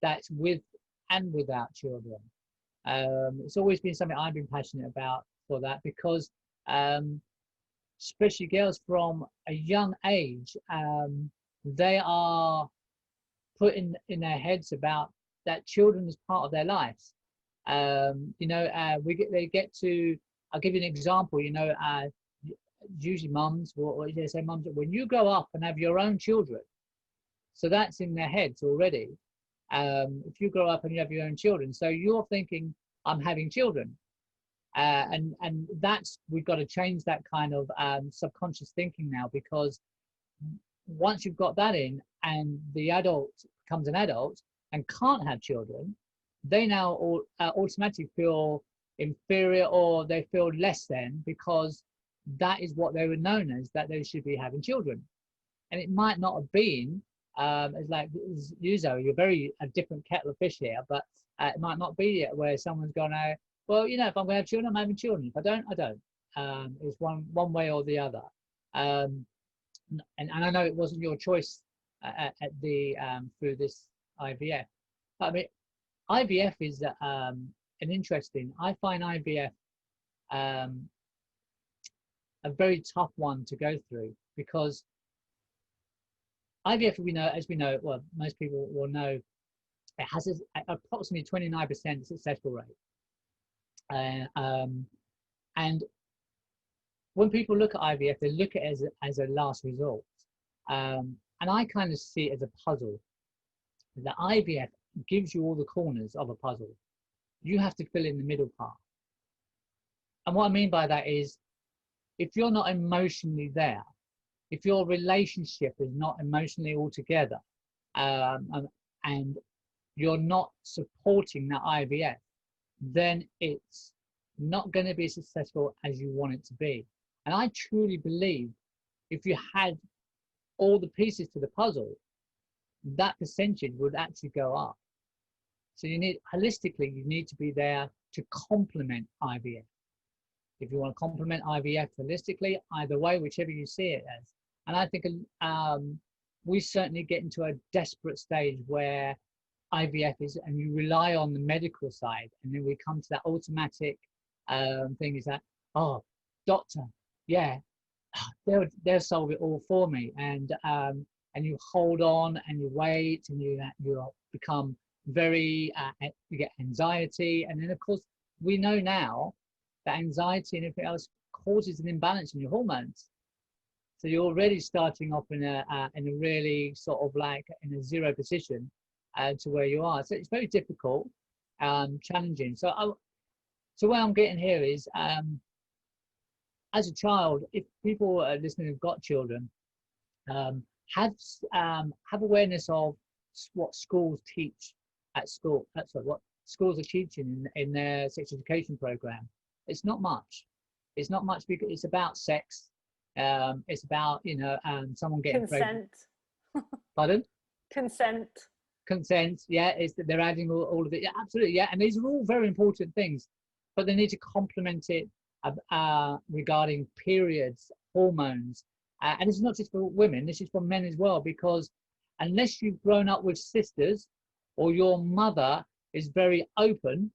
that's with and without children. It's always been something I've been passionate about for that, because especially girls from a young age, they are put in their heads about that children is part of their lives. They get to, I'll give you an example, usually mums, or they say mums, when you grow up and have your own children, so that's in their heads already. If you grow up and you have your own children, so you're thinking, I'm having children. And that's, we've got to change that kind of subconscious thinking now, because once you've got that in and the adult becomes an adult and can't have children, they now automatically feel inferior, or they feel less than, because that is what they were known as, that they should be having children. And it might not have been, it's like you, Zoe, you're very a different kettle of fish here, but it might not be it where someone's going to, well, if I'm going to have children, I'm having children. If I don't, I don't. It's one way or the other. And I know it wasn't your choice at the through this IVF. But I mean, IVF is an interesting. I find IVF a very tough one to go through, because IVF, as we know, well, most people will know, it has approximately 29% successful rate. And when people look at IVF, they look at it as a last resort. And I kind of see it as a puzzle. The IVF gives you all the corners of a puzzle. You have to fill in the middle part. And what I mean by that is, if you're not emotionally there, if your relationship is not emotionally all together, and you're not supporting that IVF, then it's not going to be as successful as you want it to be. And I truly believe if you had all the pieces to the puzzle, that percentage would actually go up. So you need, holistically, you need to be there to complement IVF. If you want to complement IVF holistically, either way, whichever you see it as. And I think we certainly get into a desperate stage where IVF is, and you rely on the medical side, and then we come to that automatic thing is that, oh, doctor, yeah, they'll solve it all for me, and you hold on and you wait, and you become very you get anxiety, and then of course we know now that anxiety and everything else causes an imbalance in your hormones. So you're already starting off in a really sort of like in a zero position to where you are. So it's very difficult, challenging. So what I'm getting here is, as a child, if people are listening who've got children, have awareness of what schools teach at school. That's what schools are teaching in their sex education program. It's not much. It's not much because it's about sex. It's about someone getting Consent. Pardon? Consent. Consent. Yeah, they're adding all of it. Yeah, absolutely. Yeah, and these are all very important things, but they need to complement it regarding periods, hormones, and it's not just for women. This is for men as well, because unless you've grown up with sisters or your mother is very open,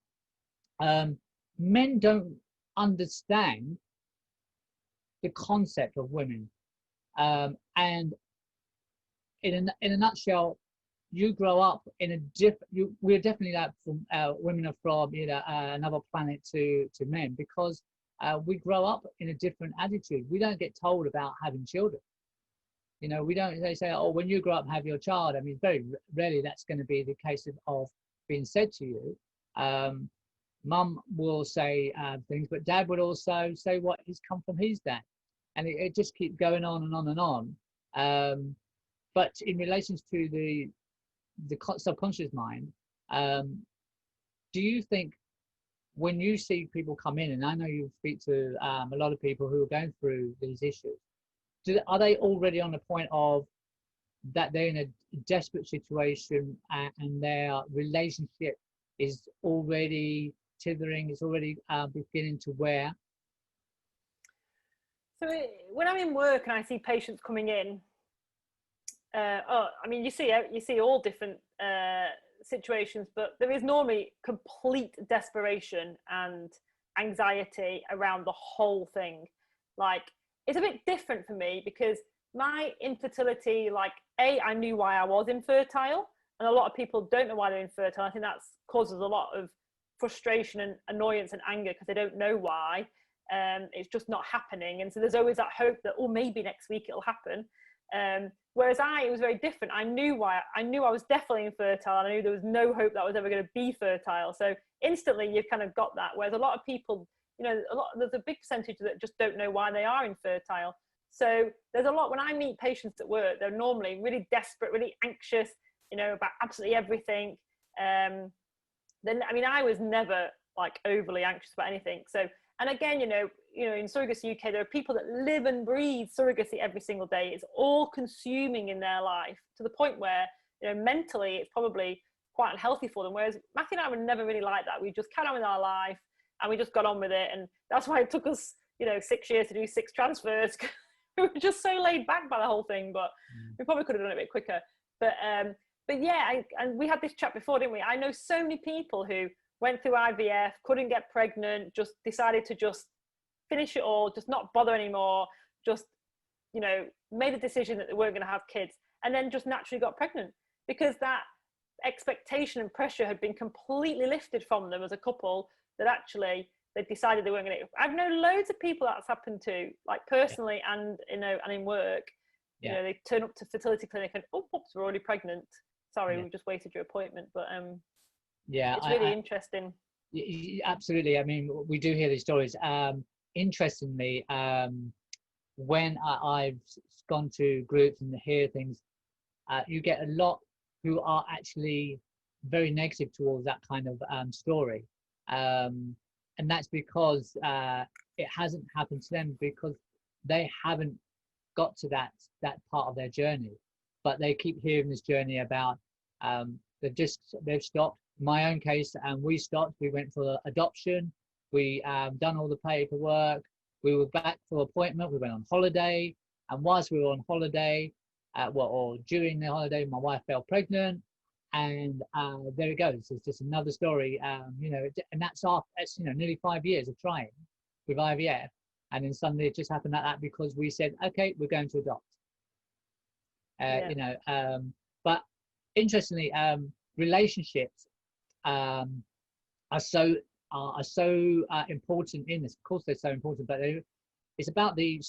men don't understand the concept of women. And in a nutshell, you grow up in a different. We're definitely like women are from another planet to men, because we grow up in a different attitude. We don't get told about having children. We don't. They say, oh, when you grow up, have your child. I mean, very rarely that's going to be the case of being said to you. Mum will say things, but Dad would also say what has come from his dad, and it just keeps going on and on and on. But in relation to the subconscious mind, do you think when you see people come in, and I know you speak to a lot of people who are going through these issues, are they already on the point of that they're in a desperate situation and their relationship is already tithering, it's already beginning to wear? So when I'm in work and I see patients coming in, I mean, you see all different situations, but there is normally complete desperation and anxiety around the whole thing. Like, it's a bit different for me because my infertility, like, I knew why I was infertile, and a lot of people don't know why they're infertile. I think that causes a lot of frustration and annoyance and anger because they don't know why. It's just not happening, and so there's always that hope that, oh, maybe next week it'll happen. Whereas it was very different. I knew I was definitely infertile, and I knew there was no hope that I was ever going to be fertile. So instantly you've kind of got that. Whereas a lot of people, there's a big percentage that just don't know why they are infertile. So there's a lot, when I meet patients at work, they're normally really desperate, really anxious, about absolutely everything. Then, I mean, I was never like overly anxious about anything. So, and again, in Surrogacy UK, there are people that live and breathe surrogacy every single day. It's all consuming in their life to the point where, mentally, it's probably quite unhealthy for them. Whereas Matthew and I were never really like that. We just carried on with our life and we just got on with it. And that's why it took us, 6 years to do 6 transfers. We were just so laid back by the whole thing, but we probably could have done it a bit quicker. But yeah, and we had this chat before, didn't we? I know so many people who went through IVF, couldn't get pregnant, just decided to just finish it all, just not bother anymore, just, made a decision that they weren't going to have kids, and then just naturally got pregnant because that expectation and pressure had been completely lifted from them as a couple, that actually they decided they weren't going to. I've known loads of people that's happened to, like personally, and and in work. They turn up to fertility clinic and oops, we're already pregnant. Sorry, we just wasted your appointment. But it's really interesting. Absolutely. I mean, we do hear these stories. Interestingly, when I've gone to groups and hear things, you get a lot who are actually very negative towards that kind of story. And that's because it hasn't happened to them, because they haven't got to that part of their journey. But they keep hearing this journey about they've stopped. In my own case, we stopped. We went for adoption. We done all the paperwork. We were back for appointment. We went on holiday, and whilst we were on holiday, or during the holiday, my wife fell pregnant. And there it goes. It's just another story, and that's nearly 5 years of trying with IVF, and then suddenly it just happened like that because we said, okay, we're going to adopt. But interestingly, relationships are so important in this. Of course, they're so important, but it's about the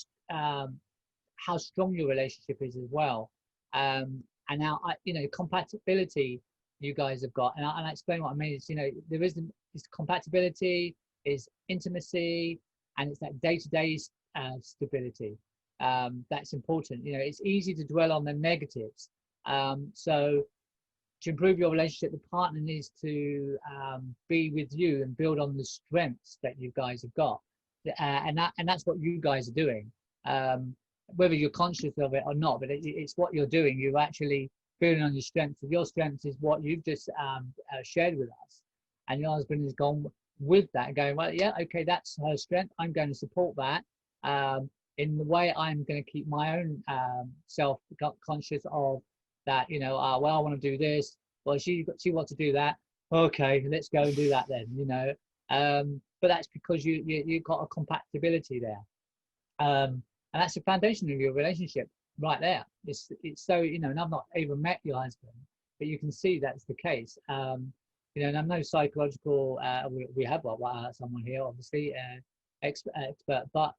how strong your relationship is as well. And now, compatibility you guys have got, and I explain what I mean. Is, there is compatibility, is intimacy, and it's that day-to-day stability. That's important. It's easy to dwell on the negatives. So to improve your relationship, the partner needs to be with you and build on the strengths that you guys have got, and that's what you guys are doing. Whether you're conscious of it or not, but it's what you're doing. You're actually building on your strengths. Your strengths is what you've just shared with us, and your husband has gone with that, going, well, yeah, okay, that's her strength. I'm going to support that. In the way I'm going to keep my own self conscious of that. Well, I want to do this. Well, she wants to do that. Okay, let's go and do that then. But that's because you've got a compatibility there. And that's the foundation of your relationship right there. It's so, and I've not even met your husband, but you can see that's the case. And I'm no psychological, we have someone here, obviously, expert, but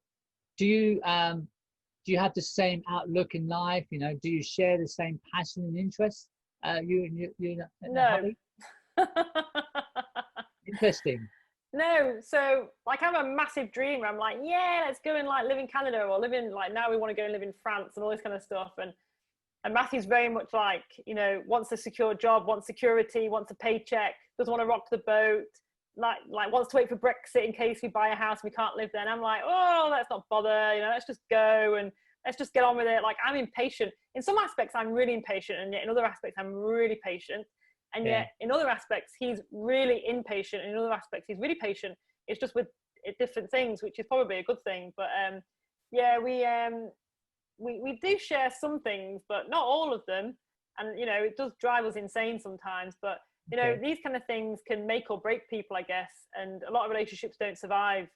do you have the same outlook in life? Do you share the same passion and interests? You No. Interesting. No, so like I'm a massive dreamer. I'm like, yeah, let's go and like live in Canada, or live in, like, now we want to go and live in France and all this kind of stuff. And Matthew's very much like, wants a secure job, wants security, wants a paycheck, doesn't want to rock the boat, like wants to wait for Brexit in case we buy a house, we can't live there. And I'm like, oh, let's not bother, let's just go and let's just get on with it. Like, I'm impatient. In some aspects, I'm really impatient, and yet in other aspects, I'm really patient. And yet in other aspects, he's really impatient. And in other aspects, he's really patient. It's just with different things, which is probably a good thing. But we do share some things, but not all of them. And, it does drive us insane sometimes. But, these kind of things can make or break people, I guess. And a lot of relationships don't survive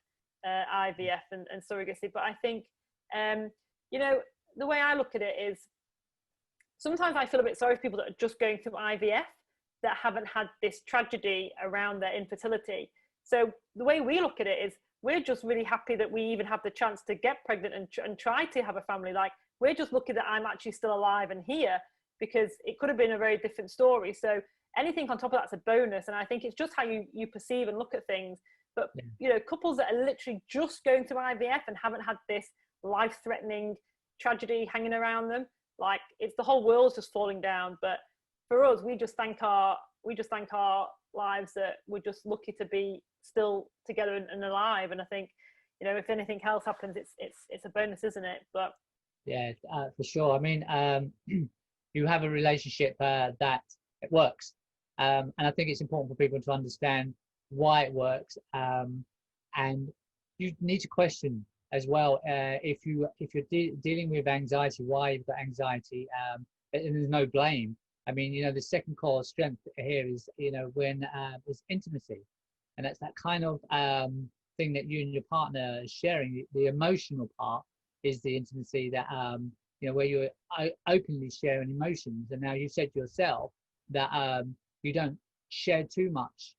IVF and surrogacy. But I think, the way I look at it is sometimes I feel a bit sorry for people that are just going through IVF, that haven't had this tragedy around their infertility. So the way we look at it is we're just really happy that we even have the chance to get pregnant and try to have a family. Like, we're just lucky that I'm actually still alive and here, because it could have been a very different story. So anything on top of that's a bonus. And I think it's just how you perceive and look at things. But, couples that are literally just going through IVF and haven't had this life-threatening tragedy hanging around them, like, it's the whole world's just falling down. But for us, we just thank our lives that we're just lucky to be still together and alive. And I think, if anything else happens, it's a bonus, isn't it? But yeah, for sure. I mean, you have a relationship that it works, and I think it's important for people to understand why it works. And you need to question as well, if you're dealing with anxiety, why you've got anxiety, and there's no blame. I mean, the second core of strength here is, when there's intimacy, and that's that kind of thing that you and your partner are sharing. The emotional part is the intimacy that, where you're openly sharing emotions. And now you said yourself that you don't share too much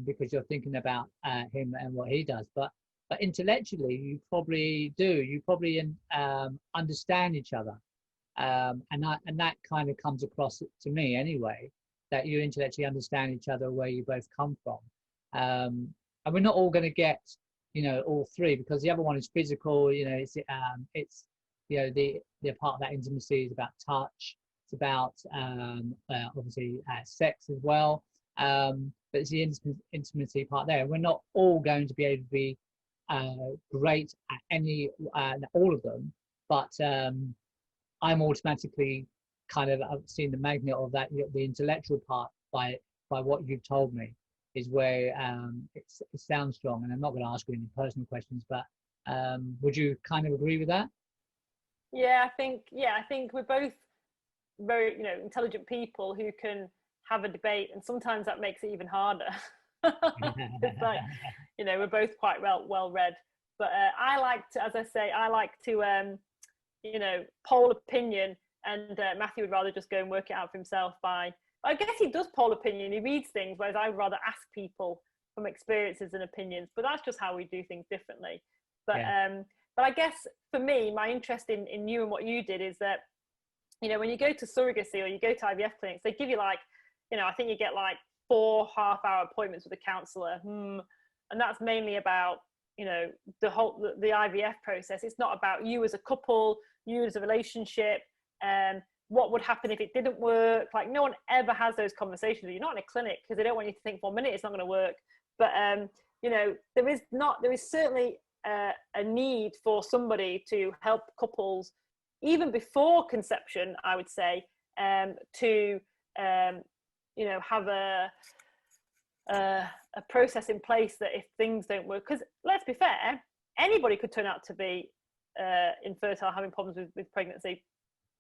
because you're thinking about him and what he does, but intellectually you probably do. You probably understand each other. And that kind of comes across to me anyway, that you intellectually understand each other, where you both come from. And we're not all going to get, all three, because the other one is physical. It's the part of that intimacy is about touch. It's about obviously sex as well. But it's the intimacy part there. We're not all going to be able to be great at any all of them, but I'm automatically kind of seeing the magnet of that, the intellectual part by what you've told me is where it sounds strong. And I'm not going to ask you any personal questions, but would you kind of agree with that? Yeah, I think we're both very, intelligent people who can have a debate, and sometimes that makes it even harder. It's like, we're both quite well read, but I like to poll opinion, and Matthew would rather just go and work it out for himself I guess he does poll opinion, he reads things, whereas I would rather ask people from experiences and opinions. But that's just how we do things differently. But But I guess for me, my interest in you and what you did is that, you know, when you go to surrogacy or you go to IVF clinics, they give you like, you know, I think you get like 4 half-hour appointments with a counsellor, and that's mainly about, you know, the IVF process. It's not about you as a couple, you as a relationship, what would happen if it didn't work. Like, no one ever has those conversations. You're not in a clinic because they don't want you to think for a minute it's not going to work. But you know, there is certainly a need for somebody to help couples even before conception, I would say, to you know, have a process in place that if things don't work, because let's be fair, anybody could turn out to be infertile, having problems with pregnancy.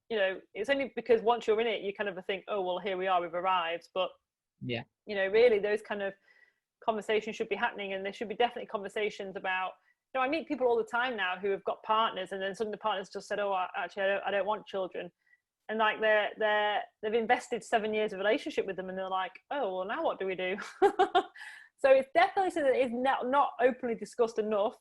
You know, it's only because once you're in it, you kind of think, oh well, here we are, we've arrived. But yeah, you know, really those kind of conversations should be happening, and there should be definitely conversations about, you know, I meet people all the time now who have got partners, and then suddenly the partners just said, oh, actually I don't want children, and like they've invested 7 years of relationship with them, and they're like, oh well, now what do we do? So it's definitely something that is not openly discussed enough.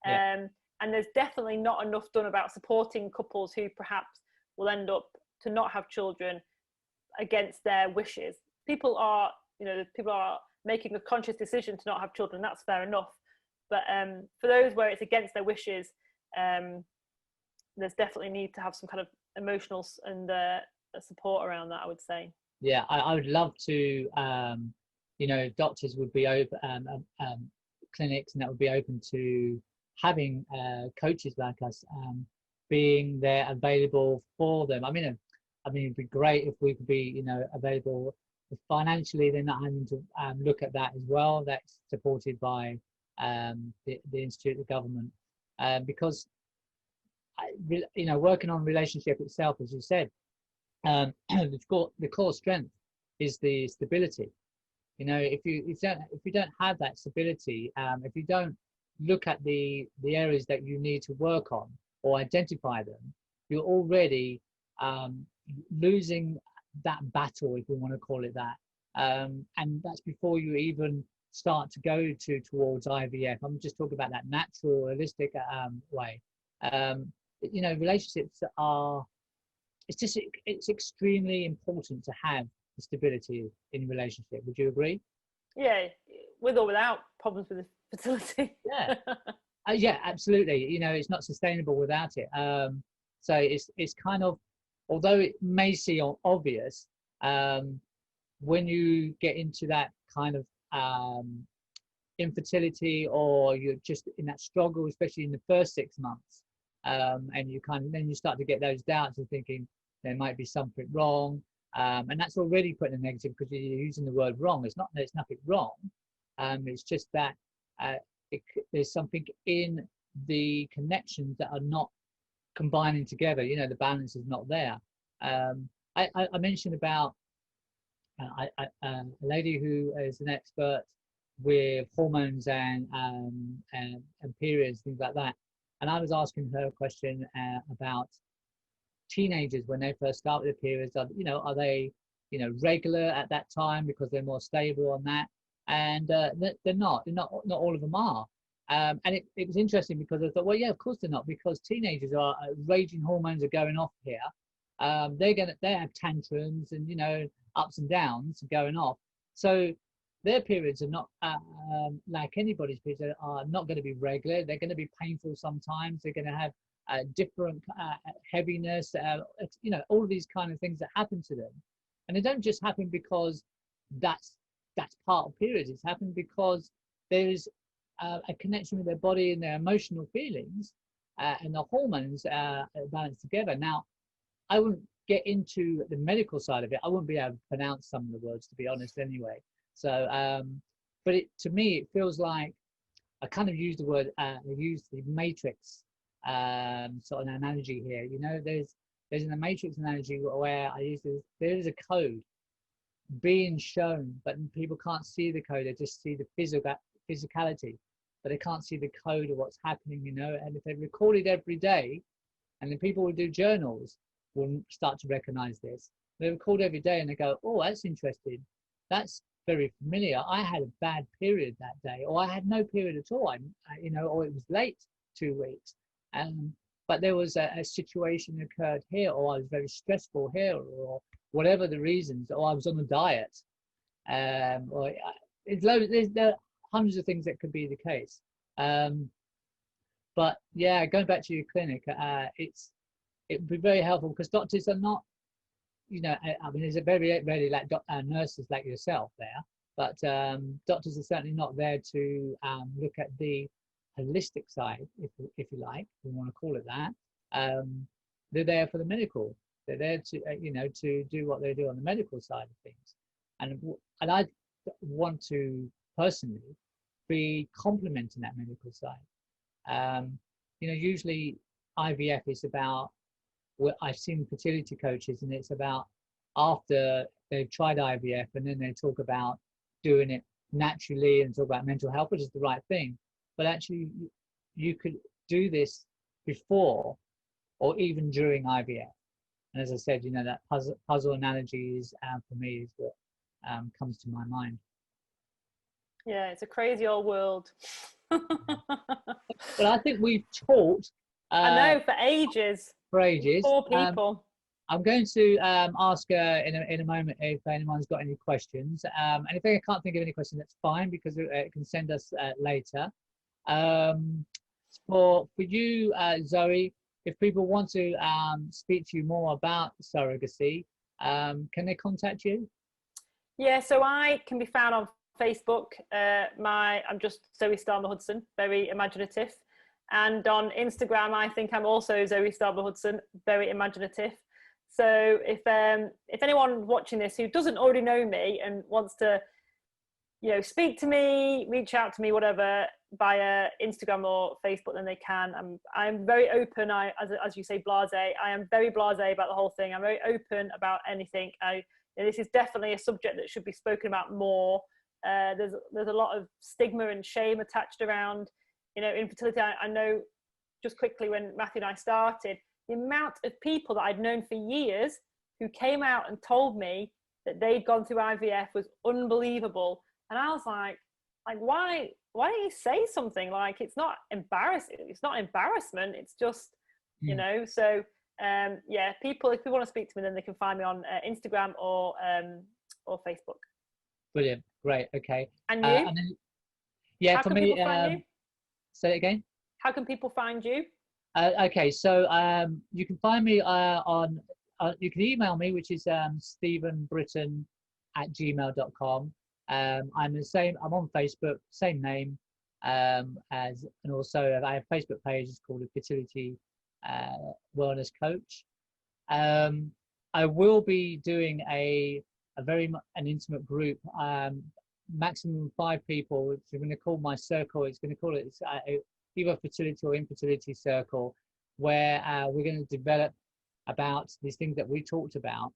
And there's definitely not enough done about supporting couples who perhaps will end up to not have children against their wishes. People are making a conscious decision to not have children, that's fair enough. But for those where it's against their wishes, there's definitely need to have some kind of emotional and support around that, I would say. Yeah, I would love to, you know, doctors would be open, clinics, and that would be open to having coaches like us being there available for them. I mean, it'd be great if we could be, you know, available financially. They're not having to look at that as well. That's supported by the institute, the government, because you know, working on relationship itself, as you said, the core strength is the stability. You know, if you don't have that stability, if you don't look at the areas that you need to work on or identify them, you're already losing that battle, if we want to call it that. And that's before you even start to go towards IVF. I'm just talking about that natural, holistic way. You know, relationships are, it's extremely important to have the stability in relationship. Would you agree? Yeah, with or without problems with fertility. Yeah. Yeah, absolutely. You know, it's not sustainable without it. So it's kind of, although it may seem obvious, when you get into that kind of infertility, or you're just in that struggle, especially in the first 6 months, and then you start to get those doubts of thinking there might be something wrong, and that's already putting a negative because you're using the word wrong. There's nothing wrong. It's just that there's something in the connections that are not combining together. You know, the balance is not there. I mentioned about a lady who is an expert with hormones and periods, things like that. And I was asking her a question about teenagers when they first start with the periods. Are they, you know, regular at that time because they're more stable on that? And they're not. Not all of them are. And it was interesting because I thought, well, yeah, of course they're not, because teenagers are raging hormones are going off here. They have tantrums and, you know, ups and downs going off. So their periods are not like anybody's periods, are not going to be regular. They're going to be painful sometimes. They're going to have different heaviness, you know, all of these kind of things that happen to them. And they don't just happen because that's part of periods. It's happened because there's a connection with their body and their emotional feelings, and the hormones balanced together. Now, I wouldn't get into the medical side of it. I wouldn't be able to pronounce some of the words, to be honest, anyway. So, but to me, it feels like I kind of use the word, I use the matrix sort of an analogy here. You know, there's in the matrix analogy where I use this, there is a code being shown, but people can't see the code. They just see the physicality, but they can't see the code of what's happening, you know. And if they record it every day, and then people will do journals, will start to recognize this. They record every day and they go, oh, that's interesting. That's very familiar. I had a bad period that day, or I had no period at all. You know, or it was late 2 weeks. But there was a situation occurred here, or I was very stressful here, or whatever the reasons, or I was on a diet, or there are hundreds of things that could be the case. But yeah, going back to your clinic, it would be very helpful because doctors are not, I mean, there's a very rarely like nurses like yourself there, but doctors are certainly not there to look at the holistic side, if you like, if you want to call it that. They're there for the medical. They're there to to do what they do on the medical side of things, and I want to personally be complementing that medical side. Usually IVF is about, well, I've seen fertility coaches, and it's about after they've tried IVF, and then they talk about doing it naturally and talk about mental health, which is the right thing. But actually, you could do this before or even during IVF. And as I said, that puzzle analogy is, for me, is what comes to my mind. Yeah, it's a crazy old world. Well, I think we've talked. I know, for ages. For ages. Poor people. I'm going to ask in a moment if anyone's got any questions. And if they can't think of any questions, that's fine, because it can send us later. For you, Zoe, if people want to speak to you more about surrogacy, can they contact you? Yeah, so I can be found on Facebook. I'm just Zoe Starmer Hudson, very imaginative. And on Instagram, I think I'm also Zoe Starmer Hudson, very imaginative. So if anyone watching this who doesn't already know me and wants to, speak to me, reach out to me, whatever, via Instagram or Facebook, then they can. I'm very open. As you say, blasé. I am very blasé about the whole thing. I'm very open about anything. This is definitely a subject that should be spoken about more. There's a lot of stigma and shame attached around, infertility. I know, just quickly, when Matthew and I started, the amount of people that I'd known for years who came out and told me that they'd gone through IVF was unbelievable. And I was like, why don't you say something? Like, it's not embarrassing. It's not embarrassment. It's just, so yeah, if people want to speak to me, then they can find me on Instagram or Facebook. Brilliant. Great. Okay. And you? And then, yeah, How for can me, people find you? say it again. How can people find you? Okay, so you can find me on. You can email me, which is stephenbritton@gmail.com. I'm the same. I'm on Facebook, same name, and also I have a Facebook page. It's called a Fertility Wellness Coach. I will be doing an intimate group, maximum 5 people, which I'm going to call my circle. It's going to call it either fertility or infertility circle, where we're going to develop about these things that we talked about.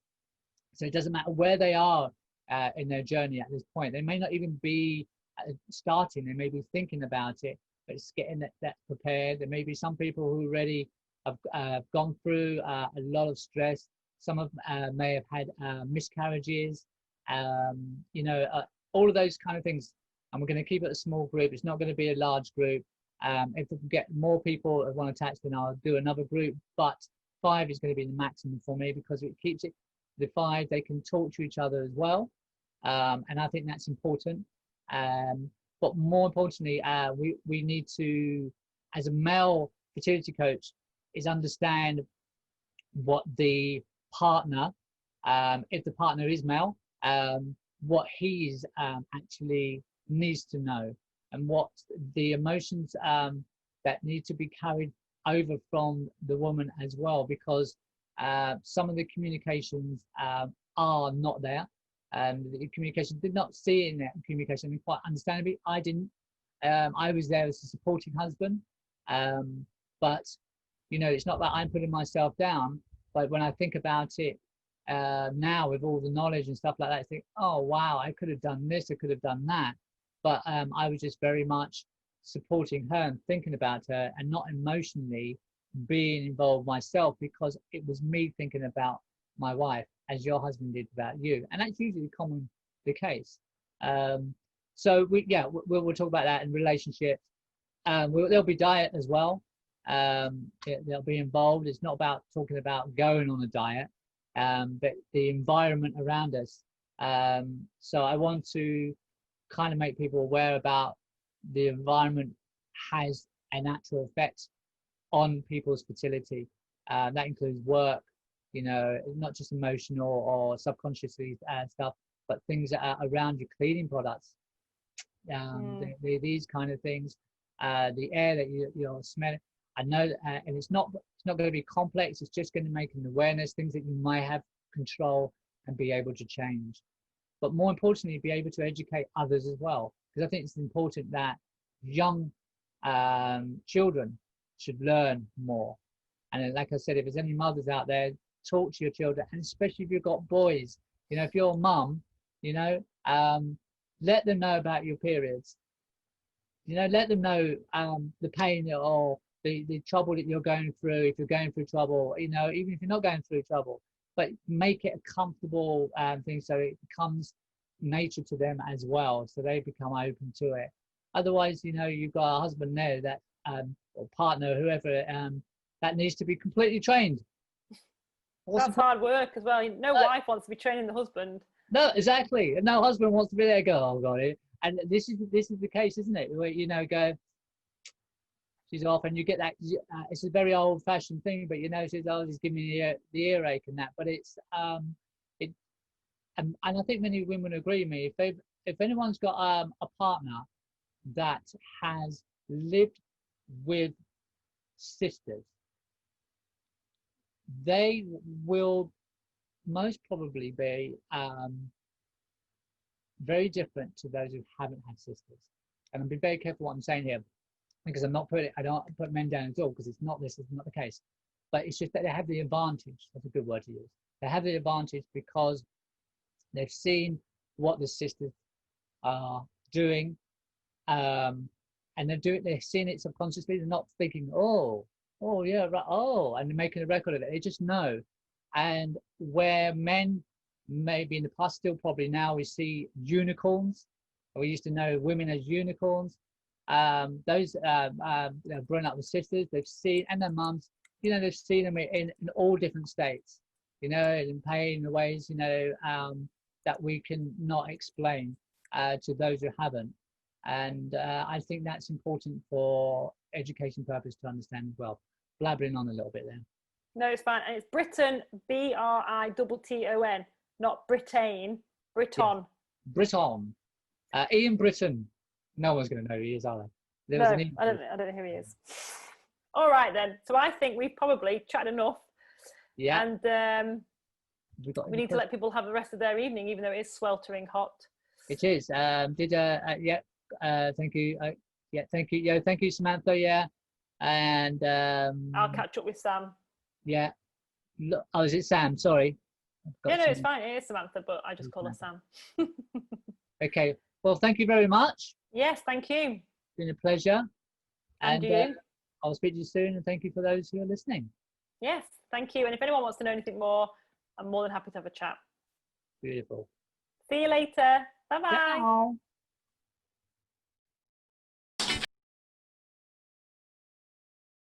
So it doesn't matter where they are in their journey at this point. They may not even be starting, they may be thinking about it, but it's getting that prepared. There may be some people who already have gone through a lot of stress. Some of may have had miscarriages, all of those kind of things. And we're going to keep it a small group. It's not going to be a large group. If we can get more people that want to attach, then I'll do another group. But 5 is going to be the maximum for me, because it keeps it the 5. They can talk to each other as well, and I think that's important. But more importantly, we need to, as a male fertility coach, is understand what the partner, if the partner is male, what he's actually needs to know, and what the emotions that need to be carried over from the woman as well, because some of the communications are not there. The communication did not see in that communication, and quite understandably, I didn't. I was there as a supporting husband, but it's not that I'm putting myself down. But when I think about it now, with all the knowledge and stuff like that, I think, oh wow, I could have done this, I could have done that. But I was just very much supporting her and thinking about her, and not emotionally being involved myself, because it was me thinking about my wife, as your husband did about you. And that's usually common the case. So we'll talk about that in relationships. There'll be diet as well. they'll be involved. It's not about talking about going on a diet, but the environment around us. So I want to kind of make people aware about the environment has a natural effect on people's fertility. That includes work, not just emotional or subconsciously stuff, but things that are around your cleaning products. These kind of things, the air that you're smelling. I know, and it's not going to be complex. It's just going to make an awareness, things that you might have control and be able to change. But more importantly, be able to educate others as well, because I think it's important that young children should learn more. And like I said, if there's any mothers out there, talk to your children, and especially if you've got boys. If you're a mum, let them know about your periods. Let them know the pain or the trouble that you're going through. If you're going through trouble, even if you're not going through trouble, but make it a comfortable thing so it becomes nature to them as well, so they become open to it. Otherwise, you've got a husband there that or partner, whoever, that needs to be completely trained. That's hard work as well. No wife wants to be training the husband. No, exactly. No husband wants to be there. Go, oh God, and this is the case, isn't it? Where go, she's off, and you get that. It's a very old-fashioned thing, but she's always giving me the earache and that. But it's and I think many women agree with me. If anyone's got a partner that has lived with sisters, they will most probably be very different to those who haven't had sisters. And I'm being very careful what I'm saying here, because I don't put men down at all, because this is not the case. But it's just that they have the advantage. That's a good word to use. They have the advantage because they've seen what the sisters are doing, and they're seeing it subconsciously. They're not thinking, oh yeah, right, and they're making a record of it. They just know. And where men maybe in the past, still probably now, we see unicorns. We used to know women as unicorns. Those they've grown up with sisters. They've seen, and their mums, they've seen them in all different states, in pain, in ways, that we can not explain to those who haven't. And I think that's important for education purpose to understand as well. Blabbering on a little bit there. No, it's fine. And it's Britton, Britton, not Britain. Britton. Yeah. Britton. Ian Britton. No one's going to know who he is, are they? No, I don't know who he is. All right, then. So I think we've probably chatted enough. Yeah. And we need to let people have the rest of their evening, even though it is sweltering hot. It is. Thank you. Thank you. Yeah, thank you, Samantha. Yeah. And I'll catch up with Sam. Yeah. Oh, is it Sam? Sorry. Yeah, no, it's fine. It is Samantha, but I just call her Sam. Okay. Well, thank you very much. Yes, thank you. It's been a pleasure. And you. I'll speak to you soon, and thank you for those who are listening. Yes, thank you. And if anyone wants to know anything more, I'm more than happy to have a chat. Beautiful. See you later. Bye-bye. Ciao.